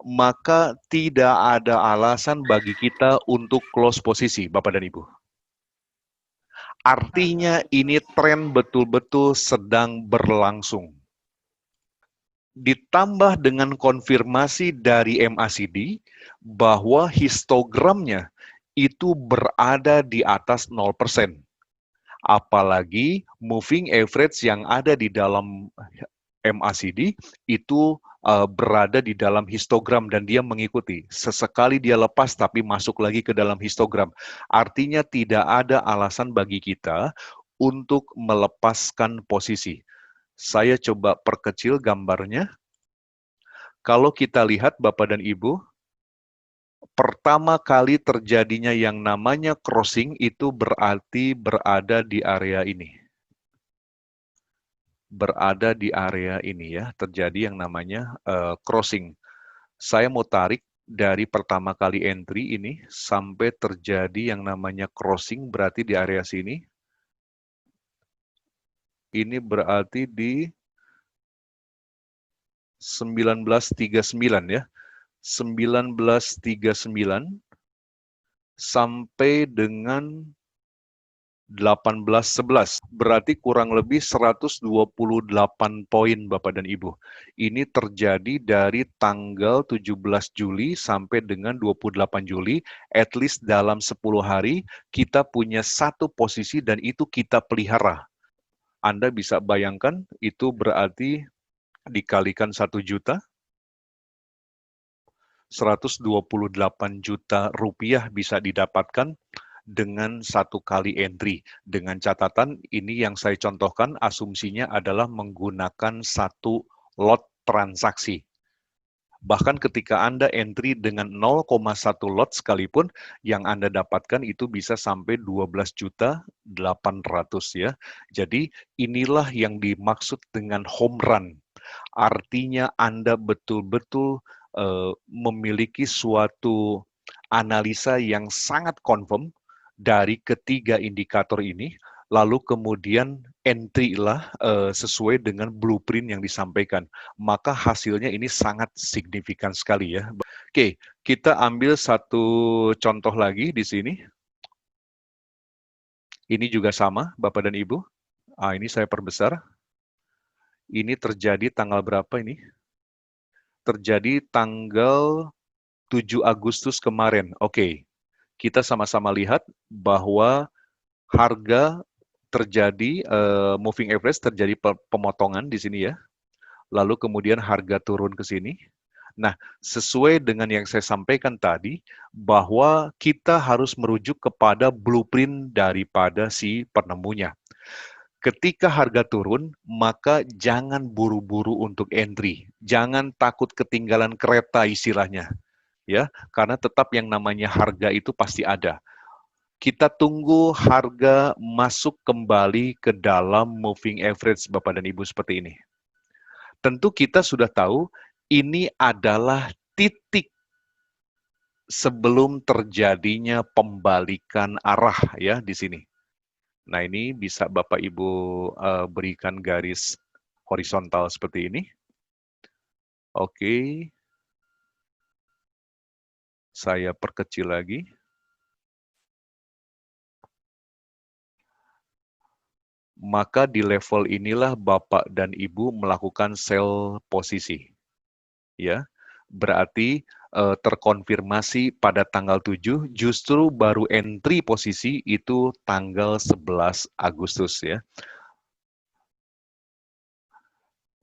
maka tidak ada alasan bagi kita untuk close posisi, Bapak dan Ibu. Artinya ini tren betul-betul sedang berlangsung. Ditambah dengan konfirmasi dari MACD bahwa histogramnya itu berada di atas 0%. Apalagi moving average yang ada di dalam MACD itu berada di dalam histogram dan dia mengikuti. Sesekali dia lepas tapi masuk lagi ke dalam histogram. Artinya tidak ada alasan bagi kita untuk melepaskan posisi. Saya coba perkecil gambarnya. Kalau kita lihat Bapak dan Ibu, pertama kali terjadinya yang namanya crossing itu berarti berada di area ini. Berada di area ini ya, terjadi yang namanya crossing. Saya mau tarik dari pertama kali entry ini sampai terjadi yang namanya crossing berarti di area sini. Ini berarti di 1939 ya. 1939 sampai dengan 18.11, berarti kurang lebih 128 poin Bapak dan Ibu. Ini terjadi dari tanggal 17 Juli sampai dengan 28 Juli, at least dalam 10 hari kita punya satu posisi dan itu kita pelihara. Anda bisa bayangkan itu berarti dikalikan 1 juta, 128 juta rupiah bisa didapatkan dengan satu kali entry. Dengan catatan ini yang saya contohkan asumsinya adalah menggunakan satu lot transaksi. Bahkan ketika Anda entry dengan 0,1 lot sekalipun, yang Anda dapatkan itu bisa sampai 12.800.000 ya. Jadi inilah yang dimaksud dengan home run. Artinya Anda betul-betul memiliki suatu analisa yang sangat confirm dari ketiga indikator ini, lalu kemudian entry-lah sesuai dengan blueprint yang disampaikan. Maka hasilnya ini sangat signifikan sekali ya. Oke, kita ambil satu contoh lagi di sini. Ini juga sama, Bapak dan Ibu. Ini saya perbesar. Ini terjadi tanggal berapa ini? Terjadi tanggal 7 Agustus kemarin. Oke, kita sama-sama lihat bahwa harga terjadi moving average, terjadi pemotongan di sini ya. Lalu kemudian harga turun ke sini. Nah, sesuai dengan yang saya sampaikan tadi, bahwa kita harus merujuk kepada blueprint daripada si penemunya. Ketika harga turun, maka jangan buru-buru untuk entry. Jangan takut ketinggalan kereta istilahnya. Ya, karena tetap yang namanya harga itu pasti ada. Kita tunggu harga masuk kembali ke dalam moving average Bapak dan Ibu seperti ini. Tentu kita sudah tahu ini adalah titik sebelum terjadinya pembalikan arah ya di sini. Nah, ini bisa Bapak Ibu berikan garis horizontal seperti ini. Oke. Saya perkecil lagi. Maka di level inilah Bapak dan Ibu melakukan sell posisi. Ya. Berarti terkonfirmasi pada tanggal 7, justru baru entry posisi itu tanggal 11 Agustus ya.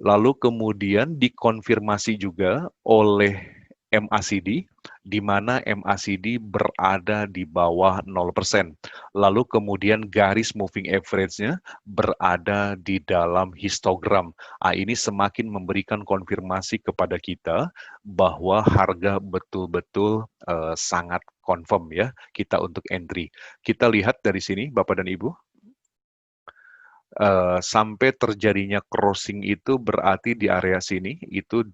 Lalu kemudian dikonfirmasi juga oleh MACD, di mana MACD berada di bawah 0%. Lalu kemudian garis moving average-nya berada di dalam histogram. Ini semakin memberikan konfirmasi kepada kita bahwa harga betul-betul sangat confirm ya kita untuk entry. Kita lihat dari sini Bapak dan Ibu. Sampai terjadinya crossing itu berarti di area sini, itu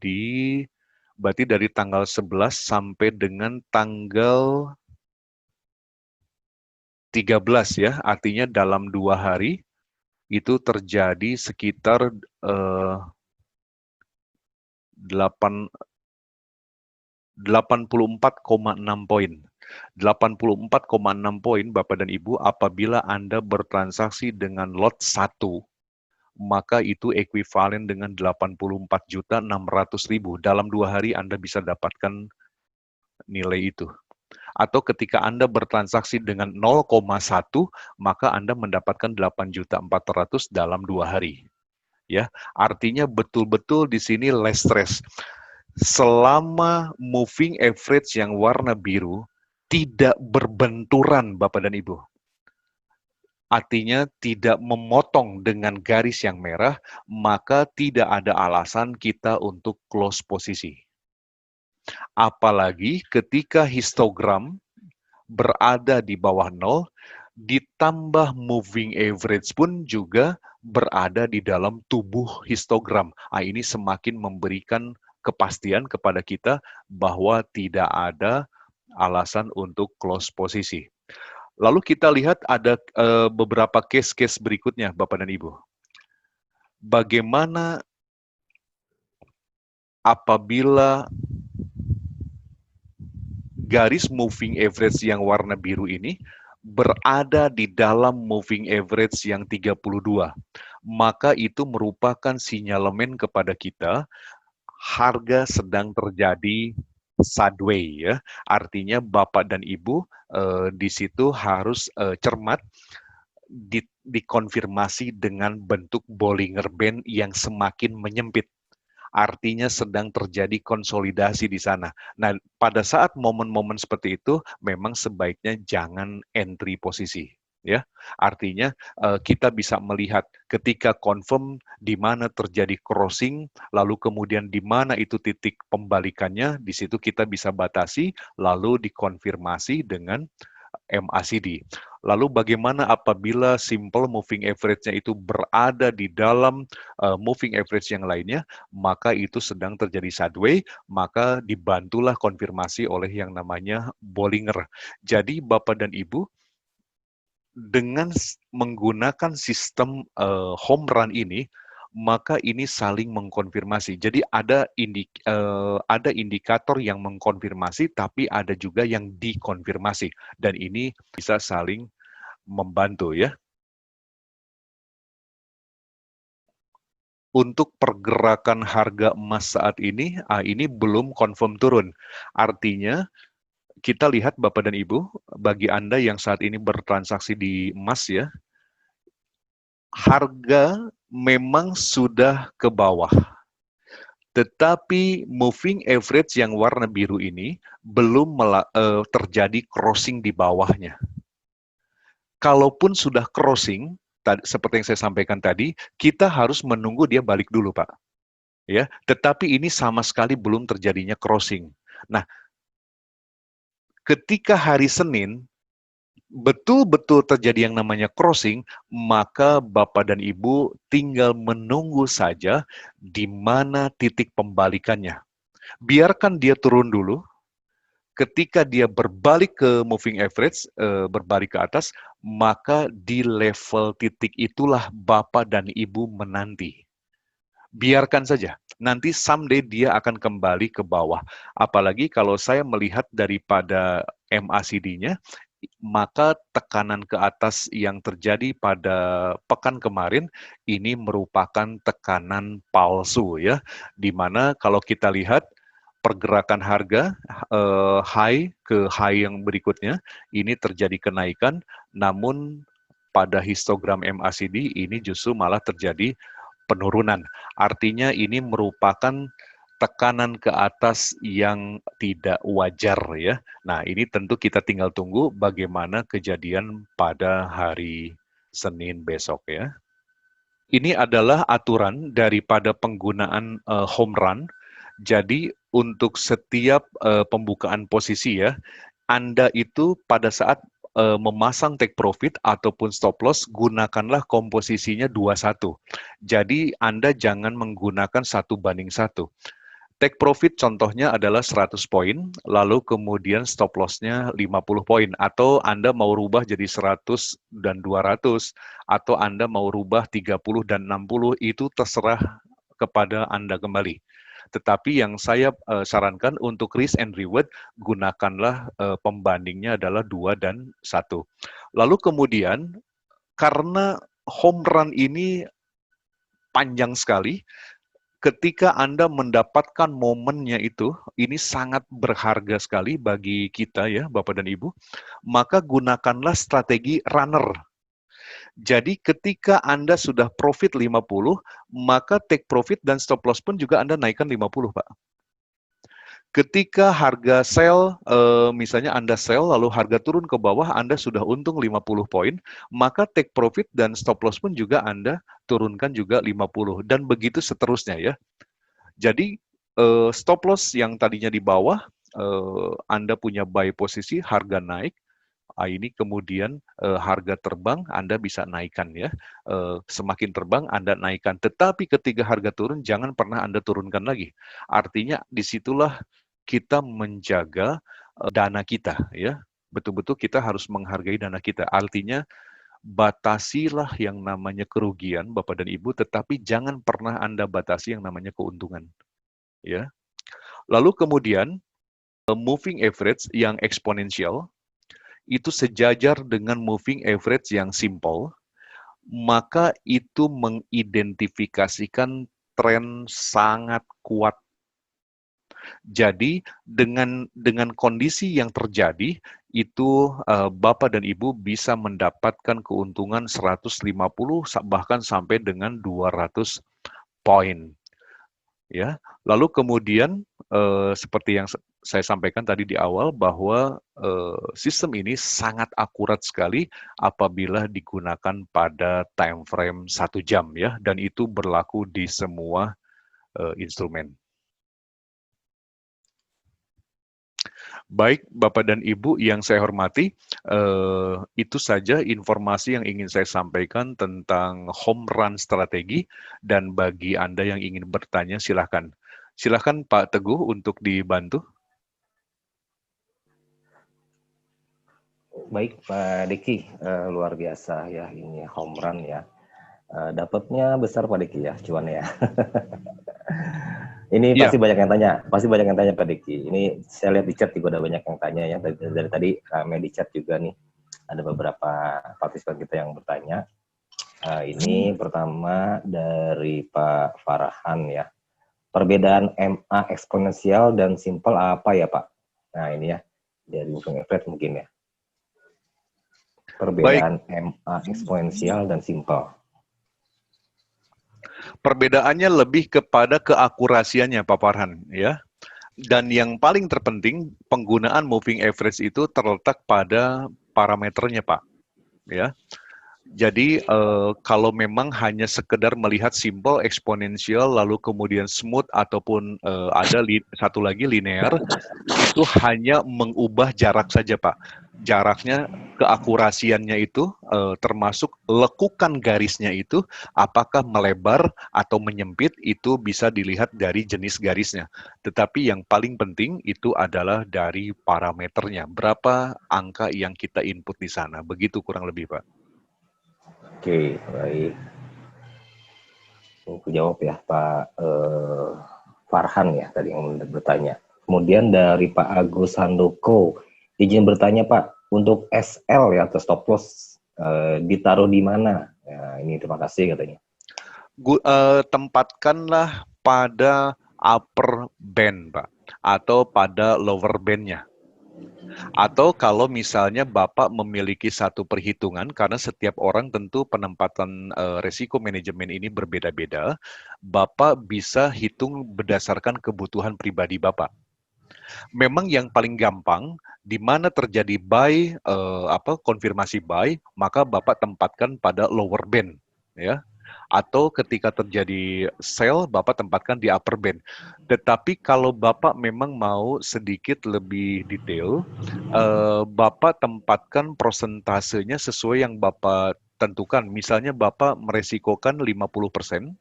berarti dari tanggal 11 sampai dengan tanggal 13 ya, artinya dalam 2 hari, itu terjadi sekitar 84,6 poin. 84,6 poin Bapak dan Ibu apabila Anda bertransaksi dengan lot 1, maka itu ekuivalen dengan 84.600.000. Dalam 2 hari Anda bisa dapatkan nilai itu. Atau ketika Anda bertransaksi dengan 0,1, maka Anda mendapatkan 8.400.000 dalam 2 hari. Ya, artinya betul-betul di sini less stress. Selama moving average yang warna biru tidak berbenturan Bapak dan Ibu. Artinya tidak memotong dengan garis yang merah, maka tidak ada alasan kita untuk close posisi. Apalagi ketika histogram berada di bawah 0, ditambah moving average pun juga berada di dalam tubuh histogram. Ini semakin memberikan kepastian kepada kita bahwa tidak ada alasan untuk close posisi. Lalu kita lihat ada beberapa case-case berikutnya, Bapak dan Ibu. Bagaimana apabila garis moving average yang warna biru ini berada di dalam moving average yang 32, maka itu merupakan sinyalemen kepada kita harga sedang terjadi sideways ya. Artinya Bapak dan Ibu di situ harus cermat dikonfirmasi dengan bentuk Bollinger Band yang semakin menyempit. Artinya sedang terjadi konsolidasi di sana. Nah, pada saat momen-momen seperti itu, memang sebaiknya jangan entry posisi. Ya, artinya kita bisa melihat ketika confirm di mana terjadi crossing, lalu kemudian di mana itu titik pembalikannya, di situ kita bisa batasi, lalu dikonfirmasi dengan MACD. Lalu bagaimana apabila simple moving average-nya itu berada di dalam moving average yang lainnya, maka itu sedang terjadi sideways, maka dibantulah konfirmasi oleh yang namanya Bollinger. Jadi Bapak dan Ibu, dengan menggunakan sistem home run ini, maka ini saling mengkonfirmasi. Jadi ada indikator yang mengkonfirmasi, tapi ada juga yang dikonfirmasi. Dan ini bisa saling membantu ya. Untuk pergerakan harga emas saat ini belum confirm turun. Artinya, kita lihat Bapak dan Ibu, bagi Anda yang saat ini bertransaksi di emas ya, harga memang sudah ke bawah. Tetapi moving average yang warna biru ini belum terjadi crossing di bawahnya. Kalaupun sudah crossing, seperti yang saya sampaikan tadi, kita harus menunggu dia balik dulu, Pak. Ya, tetapi ini sama sekali belum terjadinya crossing. Nah, ketika hari Senin betul-betul terjadi yang namanya crossing, maka Bapak dan Ibu tinggal menunggu saja di mana titik pembalikannya. Biarkan dia turun dulu. Ketika dia berbalik ke moving average, berbalik ke atas, maka di level titik itulah Bapak dan Ibu menanti. Biarkan saja, nanti someday dia akan kembali ke bawah. Apalagi kalau saya melihat daripada MACD-nya, maka tekanan ke atas yang terjadi pada pekan kemarin ini merupakan tekanan palsu ya, di mana kalau kita lihat pergerakan harga high ke high yang berikutnya ini terjadi kenaikan, namun pada histogram MACD ini justru malah terjadi penurunan. Artinya ini merupakan tekanan ke atas yang tidak wajar ya. Nah, ini tentu kita tinggal tunggu bagaimana kejadian pada hari Senin besok ya. Ini adalah aturan daripada penggunaan home run. Jadi untuk setiap pembukaan posisi ya, Anda itu pada saat memasang take profit ataupun stop loss, gunakanlah komposisinya 2-1. Jadi Anda jangan menggunakan 1:1. Take profit contohnya adalah 100 poin, lalu kemudian stop loss-nya 50 poin. Atau Anda mau rubah jadi 100 dan 200, atau Anda mau rubah 30 dan 60, itu terserah kepada Anda kembali. Tetapi yang saya sarankan untuk risk and reward, gunakanlah pembandingnya adalah 2 dan 1. Lalu kemudian, karena home run ini panjang sekali, ketika Anda mendapatkan momennya itu, ini sangat berharga sekali bagi kita ya, Bapak dan Ibu, maka gunakanlah strategi runner. Jadi ketika Anda sudah profit 50, maka take profit dan stop loss pun juga Anda naikkan 50, Pak. Ketika harga sell, misalnya Anda sell, lalu harga turun ke bawah, Anda sudah untung 50 poin, maka take profit dan stop loss pun juga Anda turunkan juga 50, dan begitu seterusnya ya. Jadi stop loss yang tadinya di bawah, Anda punya buy posisi, harga naik, ini kemudian harga terbang Anda bisa naikkan ya. Semakin terbang Anda naikkan, tetapi ketika harga turun jangan pernah Anda turunkan lagi. Artinya disitulah kita menjaga dana kita ya. Betul-betul kita harus menghargai dana kita. Artinya batasilah yang namanya kerugian Bapak dan Ibu, tetapi jangan pernah Anda batasi yang namanya keuntungan. Ya. Lalu kemudian moving average yang eksponensial itu sejajar dengan moving average yang simple, maka itu mengidentifikasikan tren sangat kuat. Jadi dengan kondisi yang terjadi itu Bapak dan Ibu bisa mendapatkan keuntungan 150 bahkan sampai dengan 200 poin. Ya, lalu kemudian seperti yang saya sampaikan tadi di awal bahwa sistem ini sangat akurat sekali apabila digunakan pada time frame 1 jam ya, dan itu berlaku di semua instrumen. Baik, Bapak dan Ibu yang saya hormati, itu saja informasi yang ingin saya sampaikan tentang home run strategi, dan bagi Anda yang ingin bertanya, silahkan. Silahkan Pak Teguh untuk dibantu. Baik Pak Diki, luar biasa ya ini home run ya. Dapatnya besar Pak Diki ya, cuan ya. Ini Iya. pasti banyak yang tanya, Pak Diki. Ini saya lihat di chat juga ada banyak yang tanya ya. Dari tadi rame di chat juga nih. Ada beberapa partisipan kita yang bertanya. Ini pertama dari Pak Farhan ya. Perbedaan MA eksponensial dan simple apa ya Pak? Nah ini ya, dari moving average mungkin ya. Perbedaan MA eksponensial dan simple. Perbedaannya lebih kepada keakurasiannya Pak Farhan ya. Dan yang paling terpenting, penggunaan moving average itu terletak pada parameternya Pak ya. Jadi kalau memang hanya sekedar melihat simple, eksponensial, lalu kemudian smooth ataupun ada satu lagi linear, itu hanya mengubah jarak saja Pak. Jaraknya, keakurasiannya itu termasuk lekukan garisnya itu apakah melebar atau menyempit, itu bisa dilihat dari jenis garisnya. Tetapi yang paling penting itu adalah dari parameternya. Berapa angka yang kita input di sana. Begitu kurang lebih Pak. Oke, baik. Aku jawab ya Pak Farhan ya tadi yang bertanya. Kemudian dari Pak Agus Handoko, izin bertanya Pak, untuk SL ya atau stop loss ditaruh di mana? Ya, ini terima kasih katanya. Tempatkanlah pada upper band Pak, atau pada lower bandnya. Atau kalau misalnya Bapak memiliki satu perhitungan, karena setiap orang tentu penempatan resiko manajemen ini berbeda-beda, Bapak bisa hitung berdasarkan kebutuhan pribadi Bapak. Memang yang paling gampang, di mana terjadi buy, konfirmasi buy, maka Bapak tempatkan pada lower band, ya. Atau ketika terjadi sell, Bapak tempatkan di upper band. Tetapi kalau Bapak memang mau sedikit lebih detail, Bapak tempatkan prosentasenya sesuai yang Bapak tentukan. Misalnya Bapak meresikokan 50%,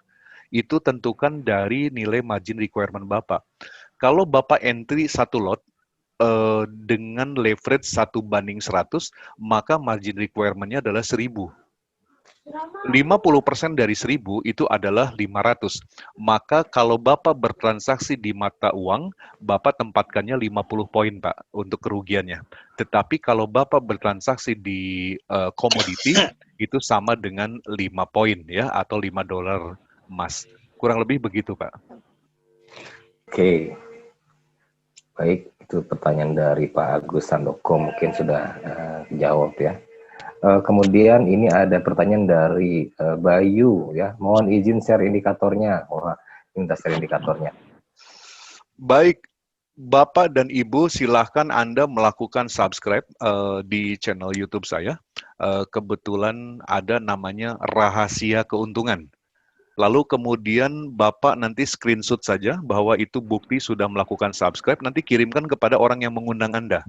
itu tentukan dari nilai margin requirement Bapak. Kalau Bapak entry satu lot, dengan leverage 1:100, maka margin requirement-nya adalah 1.000. 50% dari 1.000 itu adalah 500. Maka kalau Bapak bertransaksi di mata uang, Bapak tempatkannya 50 poin, Pak, untuk kerugiannya. Tetapi kalau Bapak bertransaksi di komoditi, itu sama dengan 5 poin, ya, atau $5 emas. Kurang lebih begitu, Pak. Oke. Baik, itu pertanyaan dari Pak Agus Handoko mungkin sudah dijawab ya. Kemudian ini ada pertanyaan dari Bayu ya. Mohon izin share indikatornya. Wah, minta share indikatornya. Baik, Bapak dan Ibu silahkan Anda melakukan subscribe di channel YouTube saya. Kebetulan ada namanya Rahasia Keuntungan. Lalu kemudian Bapak nanti screenshot saja bahwa itu bukti sudah melakukan subscribe, nanti kirimkan kepada orang yang mengundang Anda.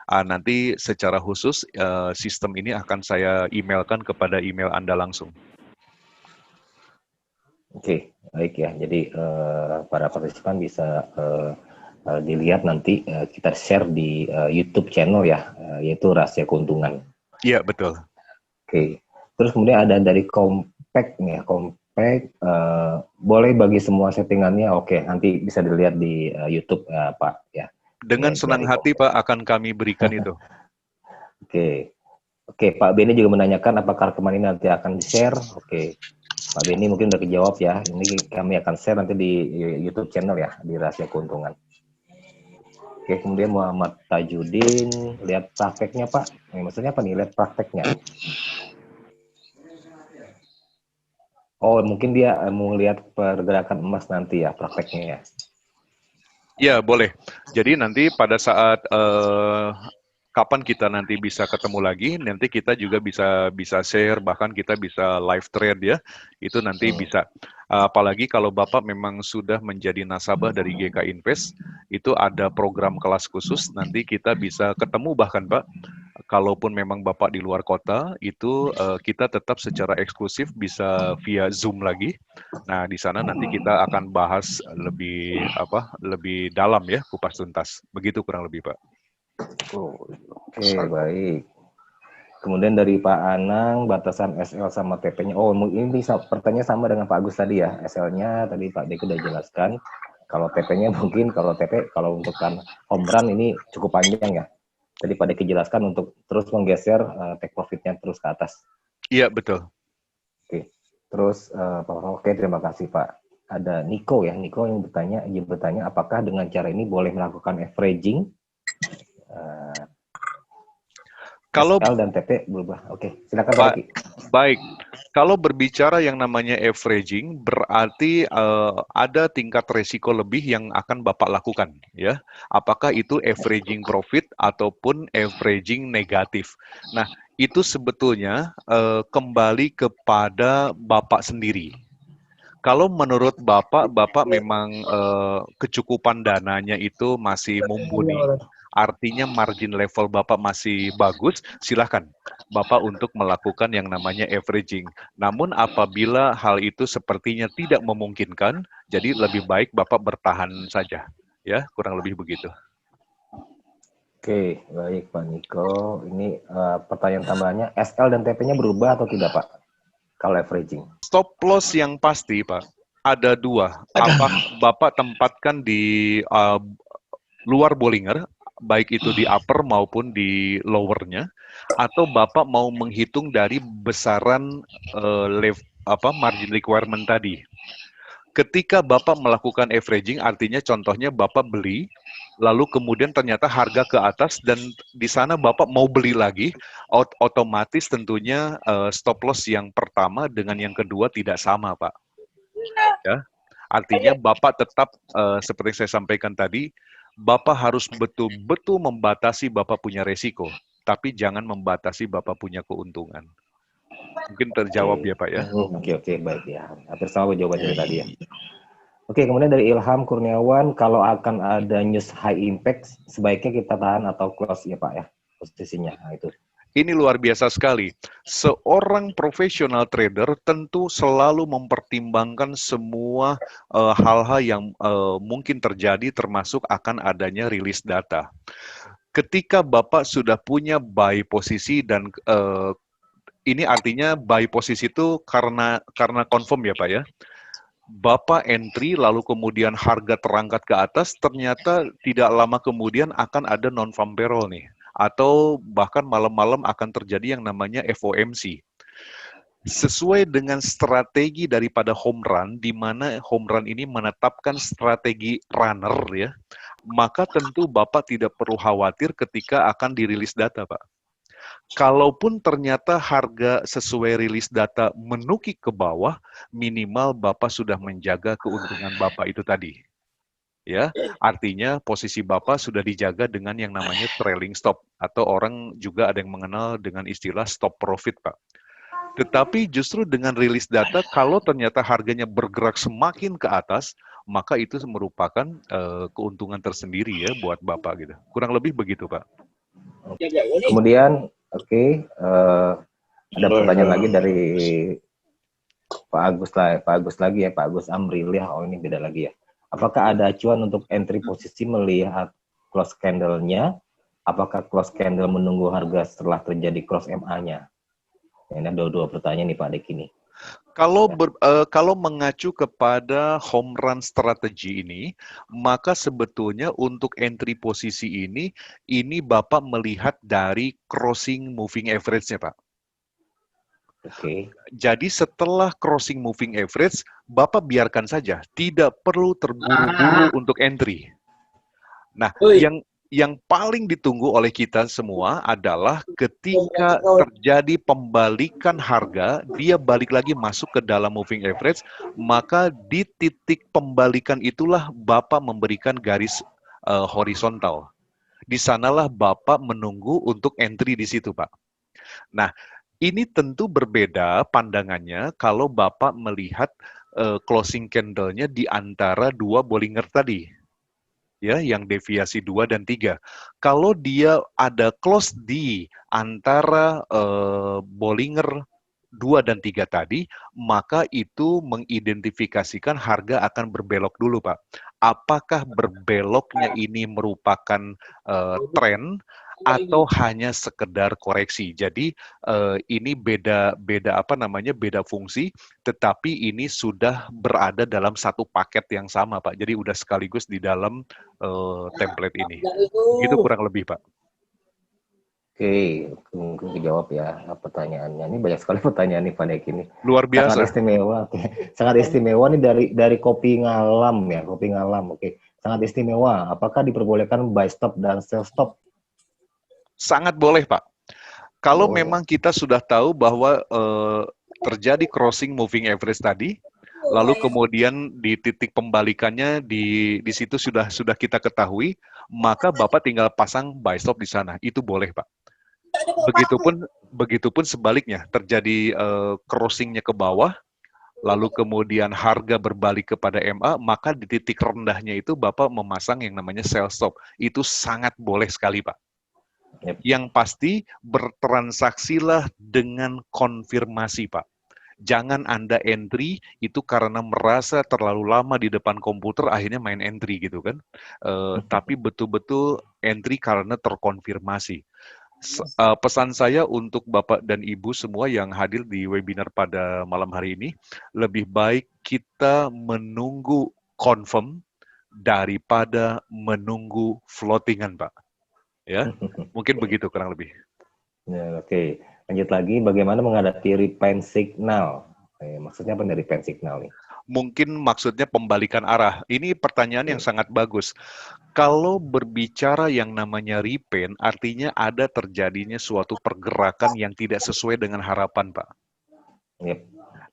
Nanti secara khusus sistem ini akan saya emailkan kepada email Anda langsung. Oke, baik ya. Jadi para partisipan bisa dilihat nanti kita share di YouTube channel ya, yaitu Rahasia Keuntungan. Iya, betul. Oke. Terus kemudian ada dari Compact nih ya, Compact boleh bagi semua settingannya. Oke, nanti bisa dilihat di YouTube Pak ya. Dengan senang hati Pak akan kami berikan itu. Oke. Oke, Pak Beni juga menanyakan apakah rekaman ini nanti akan di-share. Oke. Pak Beni mungkin udah kejawab ya. Ini kami akan share nanti di YouTube channel ya, di Rahasia Keuntungan. Oke, kemudian Muhammad Tajudin, lihat prakteknya Pak. Maksudnya apa nih, lihat prakteknya? Oh, mungkin dia mau lihat pergerakan emas nanti ya, prakteknya ya. Ya, boleh. Jadi nanti pada saat kapan kita nanti bisa ketemu lagi, nanti kita juga bisa share, bahkan kita bisa live trade ya, itu nanti bisa. Apalagi kalau Bapak memang sudah menjadi nasabah dari GK Invest, itu ada program kelas khusus, nanti kita bisa ketemu bahkan Pak, kalaupun memang Bapak di luar kota, itu kita tetap secara eksklusif bisa via Zoom lagi. Nah, di sana nanti kita akan bahas lebih dalam ya, kupas tuntas. Begitu kurang lebih Pak. Oke, baik. Kemudian dari Pak Anang, batasan SL sama TP-nya. Oh, ini pertanyaan sama dengan Pak Agus tadi ya. SL-nya tadi Pak Deki udah jelaskan. Kalau TP-nya mungkin, kalau TP, kalau untuk home run ini cukup panjang ya. Tadi Pak Deki jelaskan untuk terus menggeser take profit-nya terus ke atas. Iya, betul. Oke, terus oke, terima kasih Pak. Ada Niko ya, Niko yang bertanya apakah dengan cara ini boleh melakukan averaging? Kalau SL dan TP berubah. Oke, silakan Pak Diki. Baik, kalau berbicara yang namanya averaging, berarti ada tingkat resiko lebih yang akan Bapak lakukan, ya. Apakah itu averaging profit ataupun averaging negatif. Nah, itu sebetulnya kembali kepada Bapak sendiri. Kalau menurut Bapak memang kecukupan dananya itu masih mumpuni, artinya margin level Bapak masih bagus, silahkan Bapak untuk melakukan yang namanya averaging. Namun apabila hal itu sepertinya tidak memungkinkan, jadi lebih baik Bapak bertahan saja. Ya, kurang lebih begitu. Oke, baik Pak Niko. Ini pertanyaan tambahannya, SL dan TP-nya berubah atau tidak Pak? Kalau averaging. Stop loss yang pasti Pak, ada dua. Apa Bapak tempatkan di luar Bollinger, baik itu di upper maupun di lowernya, atau Bapak mau menghitung dari besaran margin requirement tadi. Ketika Bapak melakukan averaging, artinya contohnya Bapak beli, lalu kemudian ternyata harga ke atas dan di sana Bapak mau beli lagi, otomatis tentunya stop loss yang pertama dengan yang kedua tidak sama, Pak. Ya, artinya Bapak tetap seperti saya sampaikan tadi, Bapak harus betul-betul membatasi Bapak punya resiko, tapi jangan membatasi Bapak punya keuntungan. Mungkin terjawab ya Pak ya. Oke, baik ya. Hampir sama jawabannya tadi ya. Oke, kemudian dari Ilham Kurniawan, kalau akan ada news high impact, sebaiknya kita tahan atau close ya Pak ya, posisinya. Nah, itu. Ini luar biasa sekali. Seorang profesional trader tentu selalu mempertimbangkan semua hal-hal yang mungkin terjadi termasuk akan adanya rilis data. Ketika Bapak sudah punya buy posisi dan ini artinya buy posisi itu karena confirm ya Pak ya. Bapak entry lalu kemudian harga terangkat ke atas, ternyata tidak lama kemudian akan ada non-farm payroll nih. Atau bahkan malam-malam akan terjadi yang namanya FOMC. Sesuai dengan strategi daripada home run, di mana home run ini menetapkan strategi runner ya, maka tentu Bapak tidak perlu khawatir ketika akan dirilis data, Pak. Kalaupun ternyata harga sesuai rilis data menukik ke bawah, minimal Bapak sudah menjaga keuntungan Bapak itu tadi. Ya, artinya posisi Bapak sudah dijaga dengan yang namanya trailing stop atau orang juga ada yang mengenal dengan istilah stop profit, Pak. Tetapi justru dengan rilis data, kalau ternyata harganya bergerak semakin ke atas, maka itu merupakan keuntungan tersendiri ya buat Bapak gitu. Kurang lebih begitu, Pak. Kemudian ada pertanyaan lagi dari Pak Agus lagi ya, Pak Agus Amrilya. Oh, ini beda lagi ya. Apakah ada acuan untuk entry posisi melihat close candle-nya? Apakah close candle menunggu harga setelah terjadi cross MA-nya? Ini ada dua pertanyaan nih Pak Deki nih. Kalau mengacu kepada home run strategi ini, maka sebetulnya untuk entry posisi ini Bapak melihat dari crossing moving average-nya, Pak. Oke. Jadi setelah crossing moving average, Bapak biarkan saja, tidak perlu terburu-buru untuk entry. Nah, yang paling ditunggu oleh kita semua adalah ketika terjadi pembalikan harga, dia balik lagi masuk ke dalam moving average, maka di titik pembalikan itulah Bapak memberikan garis horizontal. Di sanalah Bapak menunggu untuk entry di situ, Pak. Nah, ini tentu berbeda pandangannya kalau Bapak melihat closing candle-nya di antara dua Bollinger tadi, ya, yang deviasi 2 dan 3. Kalau dia ada close di antara Bollinger 2 dan 3 tadi, maka itu mengidentifikasikan harga akan berbelok dulu, Pak. Apakah berbeloknya ini merupakan tren atau hanya sekedar koreksi. Jadi ini beda fungsi, tetapi ini sudah berada dalam satu paket yang sama, Pak. Jadi udah sekaligus di dalam template ini. Begitu kurang lebih, Pak. Oke, mungkin dijawab ya pertanyaannya. Ini banyak sekali pertanyaan nih Pak Deki ini. Luar biasa. Sangat istimewa. Sangat istimewa nih dari Kopi Ngalam ya, Kopi Ngalam. Oke, sangat istimewa. Apakah diperbolehkan buy stop dan sell stop? Sangat boleh, Pak. Kalau memang kita sudah tahu bahwa terjadi crossing moving average tadi, lalu kemudian di titik pembalikannya di situ sudah kita ketahui, maka Bapak tinggal pasang buy stop di sana. Itu boleh, Pak. Begitupun sebaliknya, terjadi crossingnya ke bawah, lalu kemudian harga berbalik kepada MA, maka di titik rendahnya itu Bapak memasang yang namanya sell stop. Itu sangat boleh sekali, Pak. Yep. Yang pasti bertransaksilah dengan konfirmasi, Pak. Jangan Anda entry itu karena merasa terlalu lama di depan komputer, akhirnya main entry gitu kan. Tapi betul-betul entry karena terkonfirmasi. Pesan saya untuk Bapak dan Ibu semua yang hadir di webinar pada malam hari ini, lebih baik kita menunggu confirm daripada menunggu floatingan, Pak. Ya, mungkin begitu kurang lebih. Ya, oke. Lanjut lagi, bagaimana menghadapi repen signal? Maksudnya apa dari repen signal nih? Mungkin maksudnya pembalikan arah. Ini pertanyaan yang sangat bagus. Kalau berbicara yang namanya repen, artinya ada terjadinya suatu pergerakan yang tidak sesuai dengan harapan, Pak. Yep.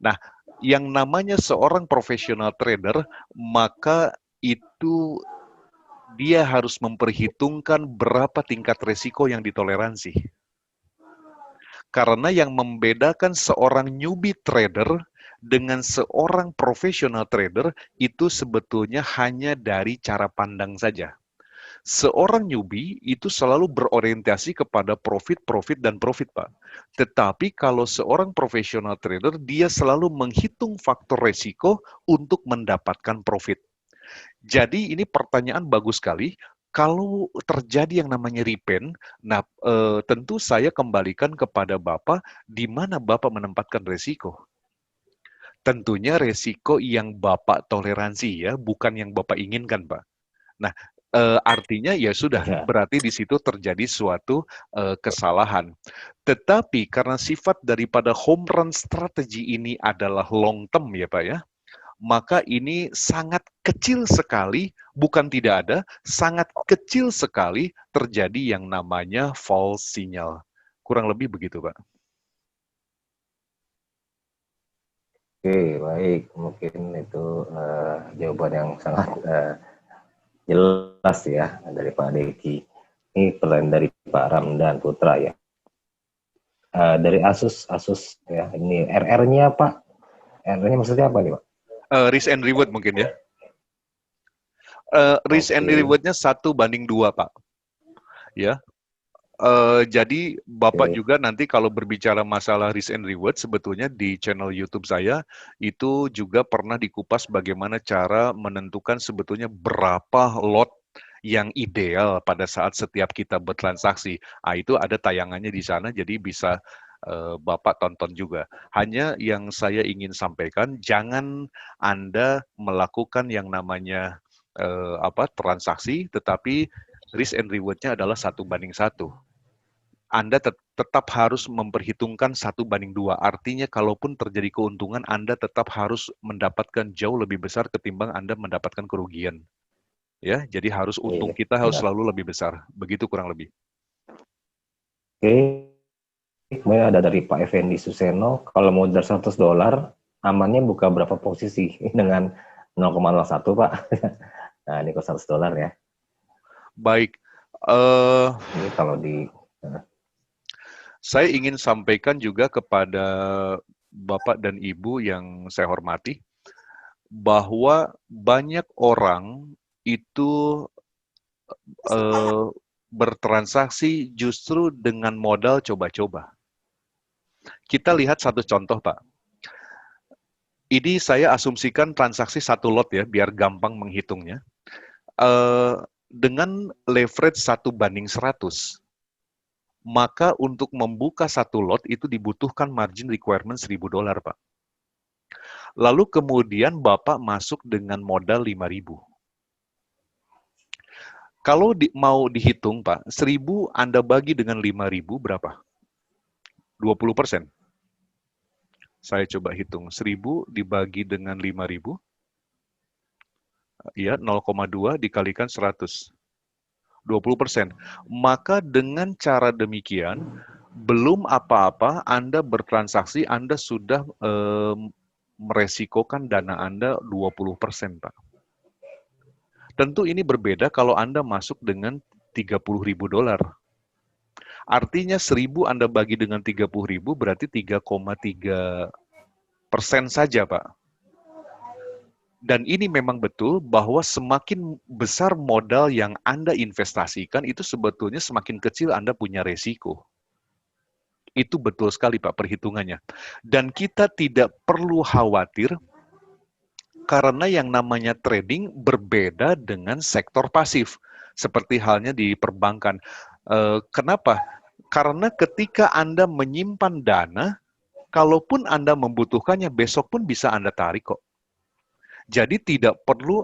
Nah, yang namanya seorang profesional trader, maka itu dia harus memperhitungkan berapa tingkat resiko yang ditoleransi. Karena yang membedakan seorang newbie trader dengan seorang profesional trader itu sebetulnya hanya dari cara pandang saja. Seorang newbie itu selalu berorientasi kepada profit, dan profit, Pak. Tetapi kalau seorang profesional trader, dia selalu menghitung faktor resiko untuk mendapatkan profit. Jadi ini pertanyaan bagus sekali. Kalau terjadi yang namanya repen, nah tentu saya kembalikan kepada Bapak, di mana Bapak menempatkan resiko. Tentunya resiko yang Bapak toleransi ya, bukan yang Bapak inginkan, Pak. Nah, artinya ya sudah, berarti di situ terjadi suatu kesalahan. Tetapi karena sifat daripada home run strategi ini adalah long term ya Pak ya, maka ini sangat kecil sekali, bukan tidak ada, sangat kecil sekali terjadi yang namanya false signal. Kurang lebih begitu, Pak. Oke, baik. Mungkin itu jawaban yang sangat jelas ya dari Pak Deki. Ini pertanyaan dari Pak Ramdan Putra ya. Dari Asus ya. Ini RR-nya Pak. RR-nya maksudnya apa nih Pak? Risk and reward mungkin ya. Risk and reward-nya 1:2, Pak. Ya. Jadi Bapak juga nanti kalau berbicara masalah risk and reward, sebetulnya di channel YouTube saya itu juga pernah dikupas bagaimana cara menentukan sebetulnya berapa lot yang ideal pada saat setiap kita bertransaksi. Itu ada tayangannya di sana, jadi bisa Bapak tonton juga. Hanya yang saya ingin sampaikan, jangan Anda melakukan yang namanya transaksi, tetapi risk and reward-nya adalah 1:1. Anda tetap harus memperhitungkan 1:2. Artinya kalaupun terjadi keuntungan, Anda tetap harus mendapatkan jauh lebih besar ketimbang Anda mendapatkan kerugian. Ya, jadi harus untung Iya, kita harus benar. selalu lebih besar. Begitu kurang lebih. Oke, kemudian ada dari Pak Effendi Suseno, kalau modal $100, amannya buka berapa posisi dengan 0,01 Pak? Nah, ini kok $100 ya. Baik, Ini kalau di saya ingin sampaikan juga kepada Bapak dan Ibu yang saya hormati, bahwa banyak orang itu bertransaksi justru dengan modal coba-coba. Kita lihat satu contoh, Pak. Ini saya asumsikan transaksi satu lot ya, biar gampang menghitungnya. Dengan leverage 1:100, maka untuk membuka satu lot itu dibutuhkan margin requirement $1.000, Pak. Lalu kemudian Bapak masuk dengan modal 5.000. Kalau mau dihitung, Pak, 1.000 Anda bagi dengan 5.000 berapa? 20%. Saya coba hitung, 1.000 dibagi dengan 5.000, ya 0,2 dikalikan 100. 20%. Maka dengan cara demikian, belum apa-apa Anda bertransaksi, Anda sudah meresikokan dana Anda 20%, Pak. Tentu ini berbeda kalau Anda masuk dengan $30.000. Artinya 1.000 Anda bagi dengan 30.000 berarti 3,3% saja, Pak. Dan ini memang betul bahwa semakin besar modal yang Anda investasikan, itu sebetulnya semakin kecil Anda punya resiko. Itu betul sekali, Pak, perhitungannya. Dan kita tidak perlu khawatir karena yang namanya trading berbeda dengan sektor pasif. Seperti halnya di perbankan. Kenapa? Karena ketika Anda menyimpan dana, kalaupun Anda membutuhkannya, besok pun bisa Anda tarik kok. Jadi tidak perlu,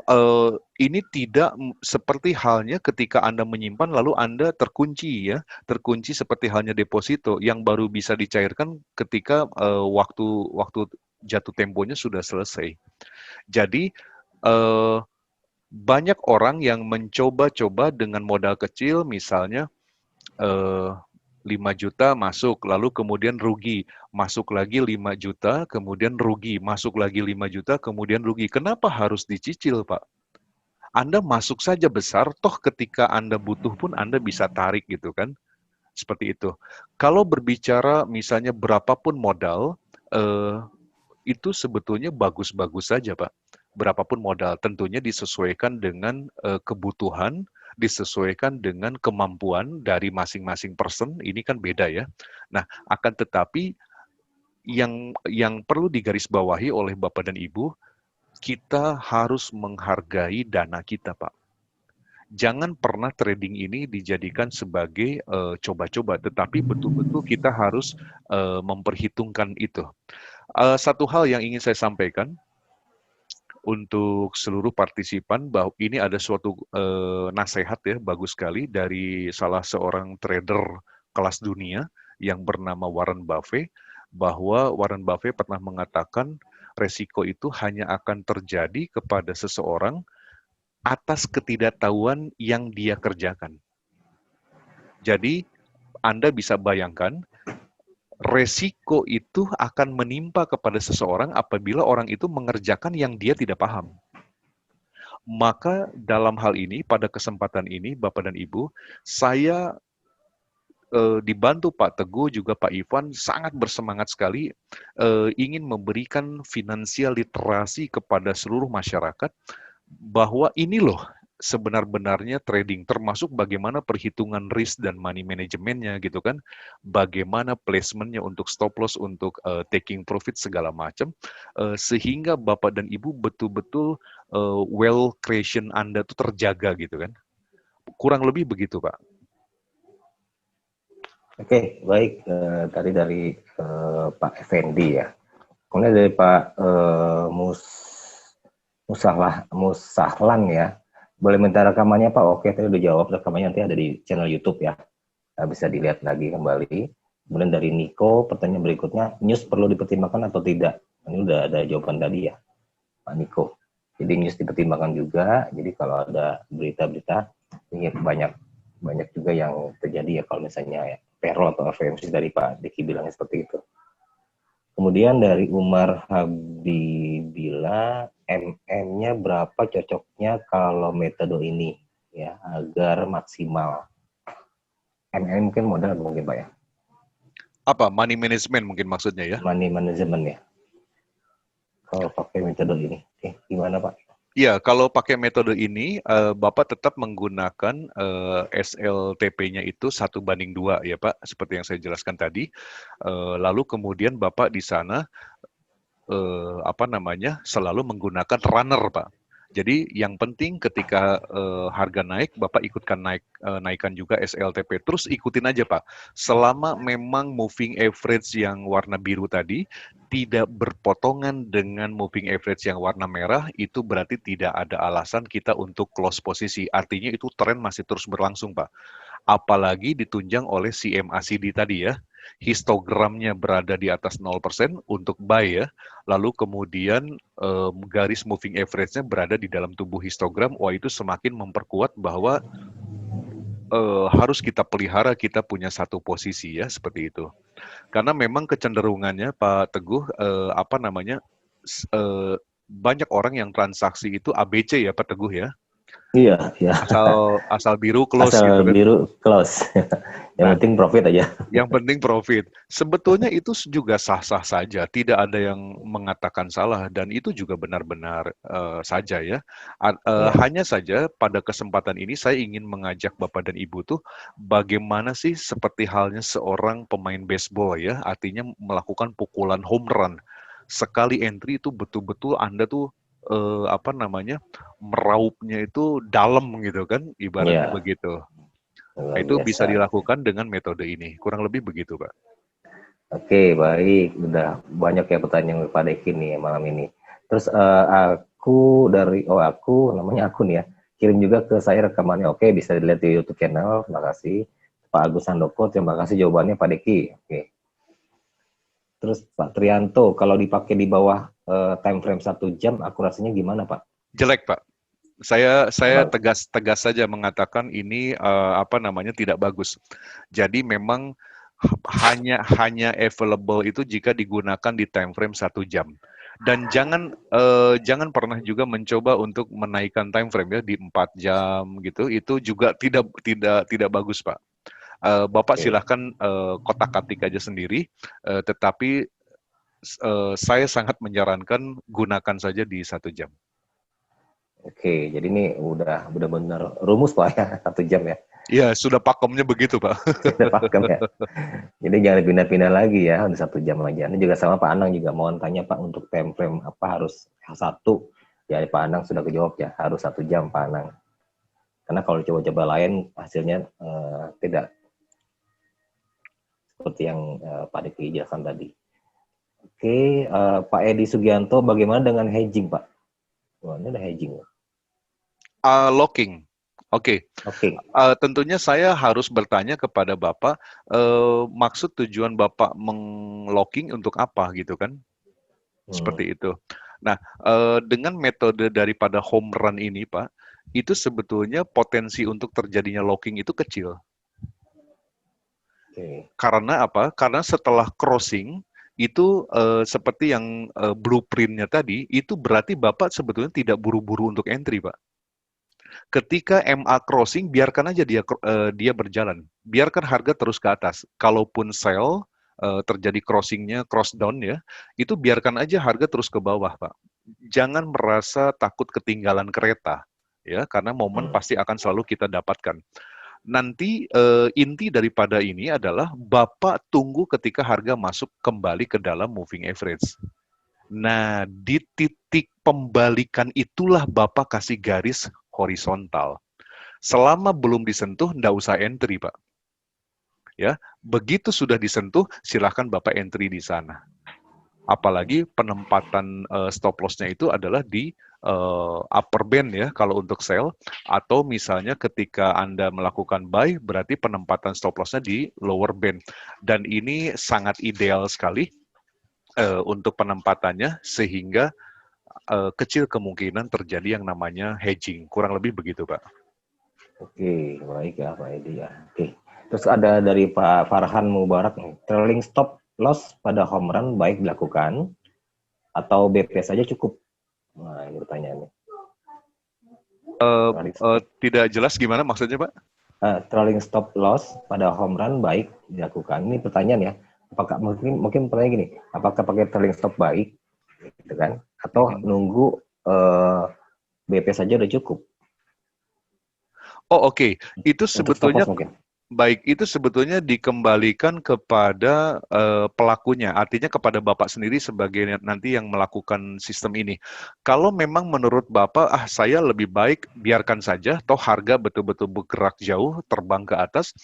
ini tidak seperti halnya ketika Anda menyimpan lalu Anda terkunci ya, terkunci seperti halnya deposito yang baru bisa dicairkan ketika waktu jatuh temponya sudah selesai. Jadi banyak orang yang mencoba-coba dengan modal kecil, misalnya 5 juta masuk, lalu kemudian rugi, masuk lagi 5 juta, kemudian rugi, masuk lagi 5 juta, kemudian rugi. Kenapa harus dicicil, Pak? Anda masuk saja besar, toh ketika Anda butuh pun Anda bisa tarik gitu kan. Seperti itu. Kalau berbicara misalnya berapapun modal, itu sebetulnya bagus-bagus saja, Pak. Berapapun modal, tentunya disesuaikan dengan kebutuhan, disesuaikan dengan kemampuan dari masing-masing person, ini kan beda ya. Nah, akan tetapi yang perlu digarisbawahi oleh Bapak dan Ibu, kita harus menghargai dana kita, Pak. Jangan pernah trading ini dijadikan sebagai coba-coba, tetapi betul-betul kita harus memperhitungkan itu. Satu hal yang ingin saya sampaikan untuk seluruh partisipan, bahwa ini ada suatu nasihat ya, bagus sekali dari salah seorang trader kelas dunia yang bernama Warren Buffett, bahwa Warren Buffett pernah mengatakan resiko itu hanya akan terjadi kepada seseorang atas ketidaktahuan yang dia kerjakan. Jadi, Anda bisa bayangkan, resiko itu akan menimpa kepada seseorang apabila orang itu mengerjakan yang dia tidak paham. Maka dalam hal ini, pada kesempatan ini, Bapak dan Ibu, saya dibantu Pak Teguh, juga Pak Ivan, sangat bersemangat sekali ingin memberikan finansial literasi kepada seluruh masyarakat, bahwa ini loh sebenar-benarnya trading, termasuk bagaimana perhitungan risk dan money manajemennya gitu kan, bagaimana placementnya untuk stop loss, untuk taking profit segala macam, sehingga Bapak dan Ibu betul-betul wealth creation Anda tuh terjaga gitu kan. Kurang lebih begitu, Pak. Oke, baik. Tadi dari Pak Effendi ya. Kemudian dari Pak Musahlan ya. Boleh minta rekamannya Pak? Oke, tadi udah jawab. Rekamannya nanti ada di channel YouTube ya. Bisa dilihat lagi kembali. Kemudian dari Niko, pertanyaan berikutnya, news perlu dipertimbangkan atau tidak? Ini udah ada jawaban tadi ya, Pak Niko. Jadi news dipertimbangkan juga. Jadi kalau ada berita-berita, ini banyak juga yang terjadi ya kalau misalnya ya, payroll atau FMC dari Pak Diki bilangnya seperti itu. Kemudian dari Umar Habibila, MM-nya berapa cocoknya kalau metode ini ya agar maksimal. MM mungkin modal mungkin Pak ya. Apa? Money management mungkin maksudnya ya? Money management ya. Kalau pakai metode ini, gimana Pak? Iya, kalau pakai metode ini, Bapak tetap menggunakan SLTP-nya itu 1:2 ya Pak, seperti yang saya jelaskan tadi. Lalu kemudian Bapak di sana selalu menggunakan runner Pak. Jadi yang penting ketika harga naik, Bapak ikutkan naikkan juga SLTP. Terus ikutin aja Pak. Selama memang moving average yang warna biru tadi tidak berpotongan dengan moving average yang warna merah, itu berarti tidak ada alasan kita untuk close posisi. Artinya itu tren masih terus berlangsung Pak. Apalagi ditunjang oleh CMACD tadi ya. Histogramnya berada di atas 0% untuk buy ya. Lalu kemudian garis moving average-nya berada di dalam tubuh histogram. Wah, itu semakin memperkuat bahwa harus kita pelihara, kita punya satu posisi ya, seperti itu. Karena memang kecenderungannya Pak Teguh, banyak orang yang transaksi itu ABC ya Pak Teguh ya. Iya, iya. Asal biru close gitu Asal kan. biru close. Yang Nah, penting profit aja. yang penting profit. Sebetulnya itu juga sah-sah saja, tidak ada yang mengatakan salah dan itu juga benar-benar saja ya. Ya. Hanya saja pada kesempatan ini saya ingin mengajak Bapak dan Ibu tuh bagaimana sih seperti halnya seorang pemain baseball ya, artinya melakukan pukulan home run. Sekali entry itu betul-betul Anda tuh meraupnya itu dalam gitu kan, ibaratnya Ya, begitu. luar Itu bisa biasa. dilakukan dengan metode ini. Kurang lebih begitu, Pak. Oke, baik. Udah banyak ya pertanyaan Pak Deki nih malam ini. Terus aku namanya akun ya. Kirim juga ke saya rekamannya. Oke, bisa dilihat di YouTube channel. Terima kasih. Pak Agus Handoko, terima kasih jawabannya Pak Deki. Oke. Terus Pak Trianto, kalau dipakai di bawah time frame 1 jam, akurasinya gimana Pak? Jelek, Pak. Saya Kenapa? tegas saja mengatakan ini tidak bagus. Jadi memang hanya available itu jika digunakan di time frame 1 jam. Dan jangan pernah juga mencoba untuk menaikkan time frame ya di 4 jam gitu. Itu juga tidak bagus, Pak. Bapak Oke. silahkan kotak-katik aja sendiri, tetapi saya sangat menyarankan gunakan saja di 1 jam. Oke, jadi ini udah benar-benar rumus Pak ya, 1 jam ya. Iya, sudah pakemnya begitu, Pak. Sudah pakem ya. Jadi jangan pindah-pindah lagi ya, udah 1 jam aja. Ini juga sama Pak Anang juga mau tanya Pak untuk time frame apa harus satu. Ya Pak Anang sudah kejawab ya, harus 1 jam Pak Anang. Karena kalau coba-coba lain hasilnya tidak seperti yang Pak Diki jelaskan tadi. Oke, Pak Edi Sugianto, bagaimana dengan hedging Pak? Wah, ini ada hedging. Locking. Oke. Oke. Tentunya saya harus bertanya kepada Bapak, maksud tujuan Bapak meng-locking untuk apa gitu kan? Seperti itu. Nah, dengan metode daripada home run ini Pak, itu sebetulnya potensi untuk terjadinya locking itu kecil. Oke. Karena apa? Karena setelah crossing, itu seperti yang blueprint-nya tadi, itu berarti Bapak sebetulnya tidak buru-buru untuk entry Pak. Ketika MA crossing, biarkan aja dia berjalan. Biarkan harga terus ke atas. Kalaupun sell, terjadi crossing-nya, cross down ya, itu biarkan aja harga terus ke bawah, Pak. Jangan merasa takut ketinggalan kereta, ya, karena momen pasti akan selalu kita dapatkan. Nanti inti daripada ini adalah Bapak tunggu ketika harga masuk kembali ke dalam moving average. Nah, di titik pembalikan itulah Bapak kasih garis horizontal. Selama belum disentuh, nggak usah entry, Pak. Ya, begitu sudah disentuh, silahkan Bapak entry di sana. Apalagi penempatan stop loss-nya itu adalah di upper band ya kalau untuk sell, atau misalnya ketika Anda melakukan buy berarti penempatan stop loss-nya di lower band, dan ini sangat ideal sekali untuk penempatannya sehingga kecil kemungkinan terjadi yang namanya hedging, kurang lebih begitu Pak. Oke, baik ya Pak Edi ya. Oke. Terus ada dari Pak Farhan Mubarak nih, trailing stop loss pada home run baik dilakukan atau BP saja cukup? Nah, ini pertanyaannya. Tidak jelas gimana maksudnya Pak? Trailing stop loss pada home run baik dilakukan. Ini pertanyaan ya. Apakah mungkin pertanyaan gini, apakah pakai trailing stop baik, gitu kan? Atau nunggu BP saja udah cukup? Oh oke. Itu Untuk stop sebetulnya loss mungkin. baik, itu sebetulnya dikembalikan kepada pelakunya, artinya kepada Bapak sendiri sebagai nanti yang melakukan sistem ini. Kalau memang menurut Bapak, saya lebih baik biarkan saja, toh harga betul-betul bergerak jauh, terbang ke atas,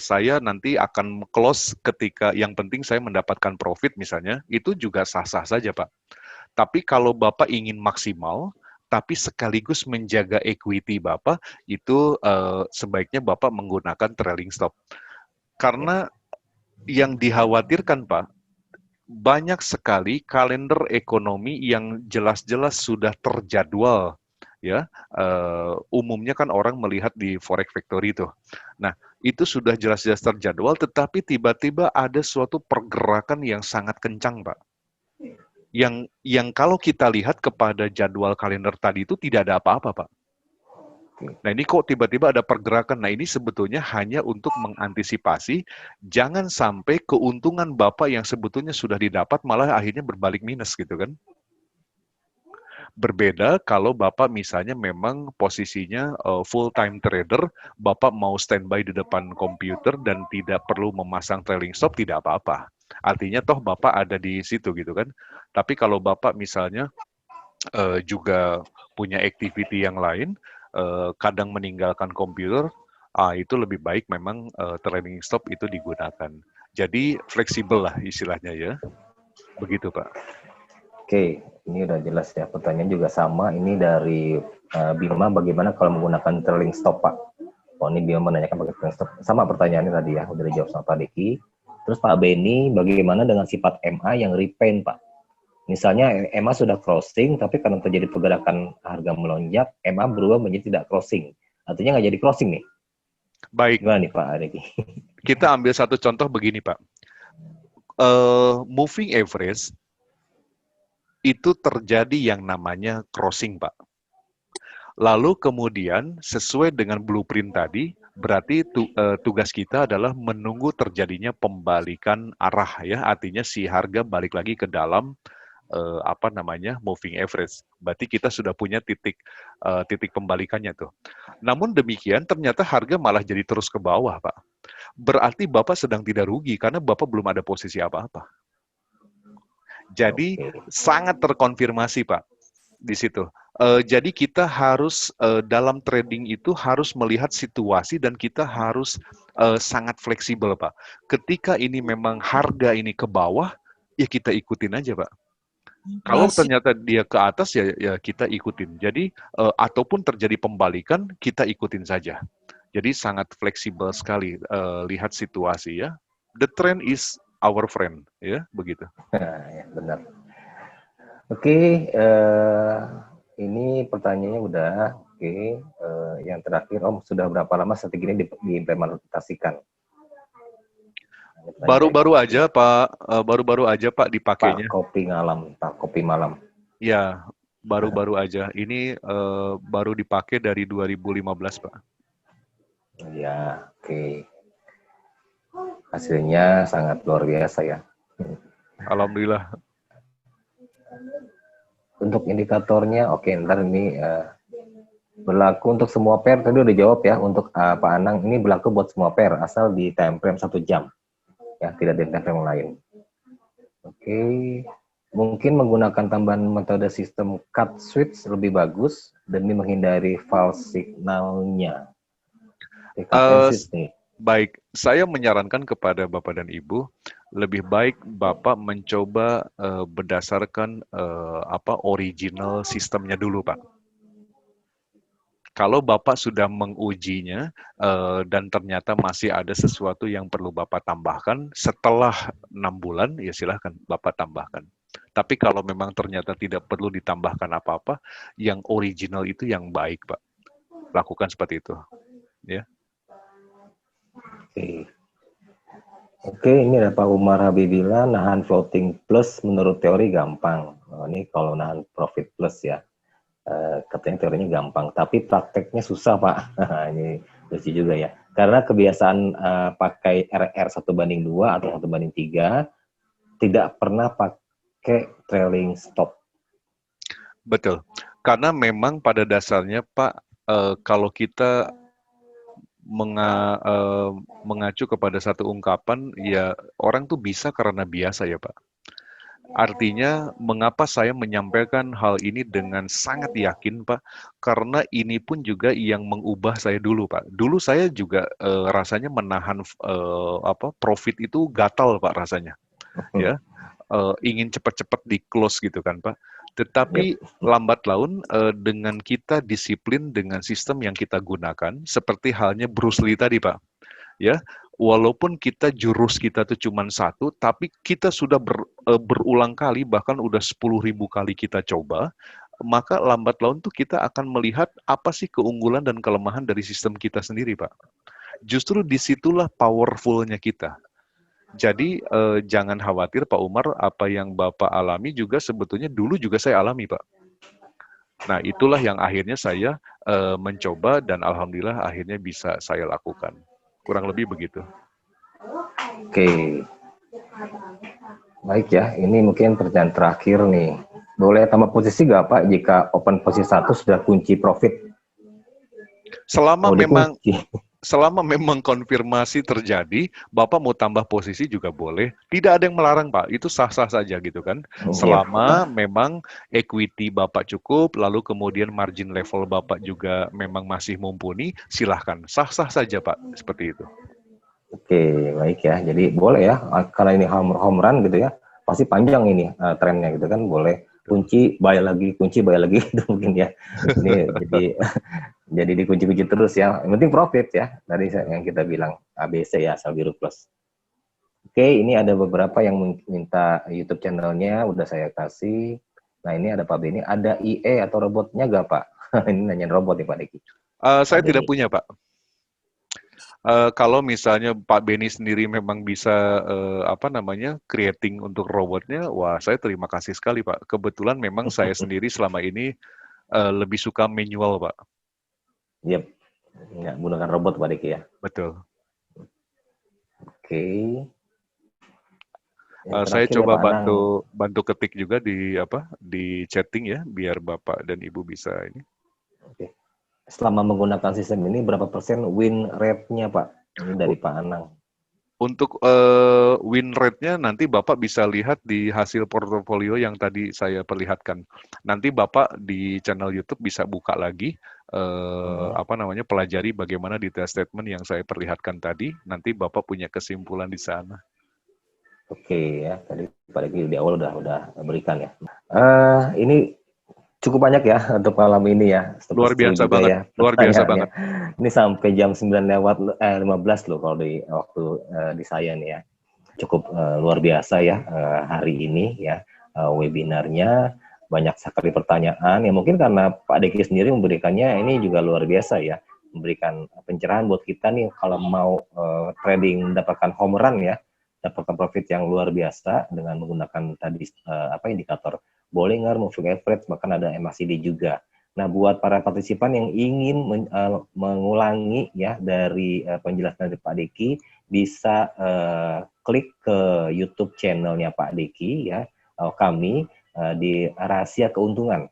saya nanti akan close ketika yang penting saya mendapatkan profit misalnya, itu juga sah-sah saja Pak. Tapi kalau Bapak ingin maksimal, tapi sekaligus menjaga equity Bapak, itu sebaiknya Bapak menggunakan trailing stop. Karena yang dikhawatirkan Pak, banyak sekali kalender ekonomi yang jelas-jelas sudah terjadwal. Ya, umumnya kan orang melihat di Forex Factory itu. Nah, itu sudah jelas-jelas terjadwal, tetapi tiba-tiba ada suatu pergerakan yang sangat kencang, Pak. Yang kalau kita lihat kepada jadwal kalender tadi itu tidak ada apa-apa, Pak. Nah ini kok tiba-tiba ada pergerakan. Nah ini sebetulnya hanya untuk mengantisipasi jangan sampai keuntungan Bapak yang sebetulnya sudah didapat malah akhirnya berbalik minus gitu kan. Berbeda kalau Bapak misalnya memang posisinya full-time trader, Bapak mau standby di depan komputer dan tidak perlu memasang trailing stop, tidak apa-apa. Artinya toh Bapak ada di situ gitu kan. Tapi kalau Bapak misalnya juga punya activity yang lain, kadang meninggalkan komputer, itu lebih baik memang trailing stop itu digunakan. Jadi fleksibel lah istilahnya ya. Begitu Pak. Oke, ini udah jelas ya. Pertanyaan juga sama. Ini dari Bima, bagaimana kalau menggunakan trailing stop, Pak? Oh, ini Bima menanyakan pakai trailing stop. Sama pertanyaannya tadi ya, udah dijawab sama Pak Deki. Terus Pak Beni, bagaimana dengan sifat MA yang repaint, Pak? Misalnya MA sudah crossing, tapi karena terjadi pergerakan harga melonjak, MA berubah menjadi tidak crossing. Artinya nggak jadi crossing nih. Baik. Gimana nih Pak Deki? Kita ambil satu contoh begini Pak. Moving average itu terjadi yang namanya crossing, Pak. Lalu kemudian sesuai dengan blueprint tadi, berarti tugas kita adalah menunggu terjadinya pembalikan arah ya, artinya si harga balik lagi ke dalam moving average. Berarti kita sudah punya titik pembalikannya tuh. Namun demikian ternyata harga malah jadi terus ke bawah, Pak. Berarti Bapak sedang tidak rugi karena Bapak belum ada posisi apa-apa. Jadi sangat terkonfirmasi Pak di situ. Jadi kita harus dalam trading itu harus melihat situasi dan kita harus sangat fleksibel Pak. Ketika ini memang harga ini ke bawah, ya kita ikutin aja Pak. Kalau ternyata dia ke atas ya kita ikutin. Jadi ataupun terjadi pembalikan kita ikutin saja. Jadi sangat fleksibel sekali lihat situasi ya. The trend is our friend ya begitu. Ya, benar. Oke, ini pertanyaannya udah. Oke, yang terakhir Om, sudah berapa lama strategi ini diimplementasikan? Baru-baru aja Pak, baru-baru aja Pak dipakainya. Pak Kopi Malam. Ya, baru-baru aja. Ini baru dipakai dari 2015 Pak. Ya, oke. Hasilnya sangat luar biasa ya. Alhamdulillah. Untuk indikatornya, oke, ntar ini berlaku untuk semua pair. Tadi udah jawab ya. Untuk Pak Anang, ini berlaku buat semua pair, asal di time frame 1 jam. Ya, tidak di time frame lain. Oke, mungkin menggunakan tambahan metode sistem cut switch lebih bagus demi menghindari false signalnya. Baik, saya menyarankan kepada Bapak dan Ibu, lebih baik Bapak mencoba berdasarkan original sistemnya dulu, Pak. Kalau Bapak sudah mengujinya dan ternyata masih ada sesuatu yang perlu Bapak tambahkan, setelah 6 bulan, ya silahkan Bapak tambahkan. Tapi kalau memang ternyata tidak perlu ditambahkan apa-apa, yang original itu yang baik, Pak. Lakukan seperti itu. Ya. Oke. Oke, ini ada Pak Umar Habibillah, nahan floating plus menurut teori gampang. Oh, ini kalau nahan profit plus ya. Katanya teorinya gampang, tapi prakteknya susah Pak. Ini lucu juga ya. Karena kebiasaan pakai RR 1:2 atau 1:3, tidak pernah pakai trailing stop. Betul. Karena memang pada dasarnya Pak, kalau kita mengacu kepada satu ungkapan, ya orang tuh bisa karena biasa ya Pak. Artinya, mengapa saya menyampaikan hal ini dengan sangat yakin, Pak? Karena ini pun juga yang mengubah saya dulu, Pak. Dulu saya juga rasanya menahan profit itu gatal, Pak, rasanya. Ya, ingin cepat-cepat di close gitu kan, Pak. Tetapi lambat laun dengan kita disiplin dengan sistem yang kita gunakan, seperti halnya Bruce Lee tadi, Pak. Ya, walaupun kita jurus kita tuh cuma satu, tapi kita sudah berulang kali, bahkan udah 10.000 kali kita coba, maka lambat laun tuh kita akan melihat apa sih keunggulan dan kelemahan dari sistem kita sendiri, Pak. Justru disitulah powerful-nya kita. Jadi jangan khawatir Pak Umar, apa yang Bapak alami juga sebetulnya dulu juga saya alami, Pak. Nah, itulah yang akhirnya saya mencoba dan alhamdulillah akhirnya bisa saya lakukan. Kurang lebih begitu. Oke. Baik ya, ini mungkin pertanyaan terakhir nih. Boleh tambah posisi nggak Pak jika open posisi 1 sudah kunci profit? Selama memang konfirmasi terjadi, Bapak mau tambah posisi juga boleh. Tidak ada yang melarang, Pak. Itu sah-sah saja gitu kan. Selama memang equity Bapak cukup, lalu kemudian margin level Bapak juga memang masih mumpuni, silahkan. Sah-sah saja, Pak. Seperti itu. Oke, baik ya. Jadi boleh ya, karena ini home run gitu ya, pasti panjang ini trennya gitu kan. Boleh kunci, buy lagi gitu mungkin ya. Ini jadi dikunci-kunci terus ya. Yang penting profit ya, dari yang kita bilang ABC ya, asal biru plus. Oke, ini ada beberapa yang minta YouTube channelnya, udah saya kasih. Nah ini ada Pak Beni, ada IE atau robotnya gak Pak? Ini nanyain robot nih Pak Deki. Saya tidak punya Pak. Kalau misalnya Pak Beni sendiri memang bisa creating untuk robotnya, wah saya terima kasih sekali Pak. Kebetulan memang saya sendiri selama ini lebih suka manual Pak. Yep, nggak menggunakan robot Pak Deki ya. Betul. Oke. Saya coba bantu ketik juga di chatting ya, biar Bapak dan Ibu bisa ini. Oke. Selama menggunakan sistem ini berapa persen win rate-nya Pak? Ini dari Pak Anang. Untuk win rate-nya nanti Bapak bisa lihat di hasil portofolio yang tadi saya perlihatkan. Nanti Bapak di channel YouTube bisa buka lagi, pelajari bagaimana detail statement yang saya perlihatkan tadi. Nanti Bapak punya kesimpulan di sana. Oke ya, tadi Pak Deki di awal udah berikan ya. Ini cukup banyak ya untuk malam ini ya. Luar biasa banget. Ya, luar biasa banget. Ini sampai jam 9:15 loh kalau di waktu di saya nih ya. Cukup luar biasa ya hari ini ya webinarnya, banyak sekali pertanyaan ya, mungkin karena Pak Deki sendiri memberikannya ini juga luar biasa ya, memberikan pencerahan buat kita nih kalau mau trading mendapatkan home run ya, dapatkan profit yang luar biasa dengan menggunakan tadi indikator Bollinger, Moving Average, bahkan ada MACD juga. Nah, buat para partisipan yang ingin mengulangi ya dari penjelasan dari Pak Deki, bisa klik ke YouTube channelnya Pak Deki ya, kami di Rahasia Keuntungan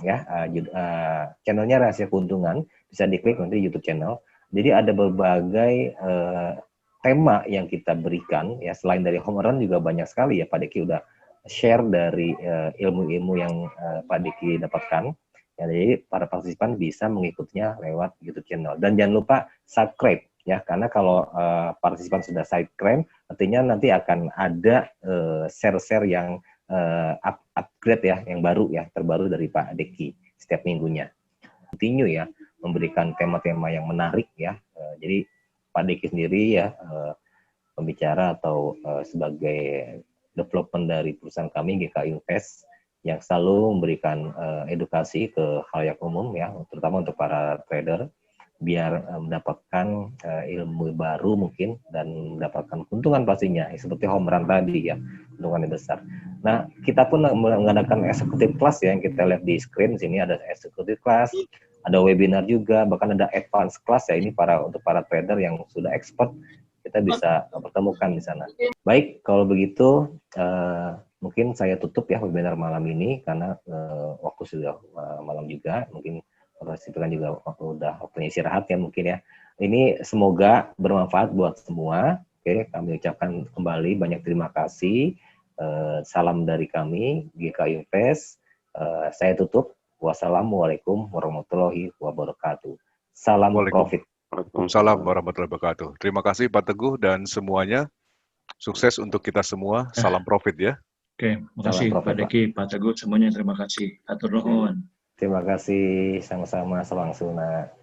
ya, channelnya Rahasia Keuntungan, bisa diklik nanti YouTube channel. Jadi ada berbagai tema yang kita berikan ya, selain dari home run juga banyak sekali ya Pak Deki udah share dari ilmu-ilmu yang Pak Diki dapatkan. Ya, jadi para partisipan bisa mengikutinya lewat YouTube channel. Dan jangan lupa subscribe ya, karena kalau partisipan sudah side claim, artinya nanti akan ada share-share yang upgrade ya, yang baru ya, terbaru dari Pak Deki setiap minggunya. Continue ya, memberikan tema-tema yang menarik ya. Jadi Pak Deki sendiri ya, pembicara atau sebagai development dari perusahaan kami GK Invest yang selalu memberikan edukasi ke khalayak umum ya, terutama untuk para trader biar mendapatkan ilmu baru mungkin dan mendapatkan keuntungan pastinya seperti home run tadi ya, keuntungan yang besar. Nah, kita pun mengadakan executive class ya, yang kita lihat di screen sini ada executive class, ada webinar juga, bahkan ada advanced class ya, ini untuk para trader yang sudah expert, kita bisa pertemukan di sana. Baik, kalau begitu mungkin saya tutup ya webinar malam ini karena waktu sudah malam juga, mungkin partisipan juga udah waktunya istirahat ya mungkin ya. Ini semoga bermanfaat buat semua. Oke, kami ucapkan kembali banyak terima kasih. Salam dari kami GK Invest. Saya tutup. Wassalamualaikum warahmatullahi wabarakatuh. Salam profit. Waalaikumsalam warahmatullahi wabarakatuh. Terima kasih Pak Teguh dan semuanya. Sukses untuk kita semua. Salam profit ya. Oke, terima kasih Pak Deki, Pak Teguh, semuanya terima kasih. Atur nuhun. Terima kasih, sama-sama, salam sunat.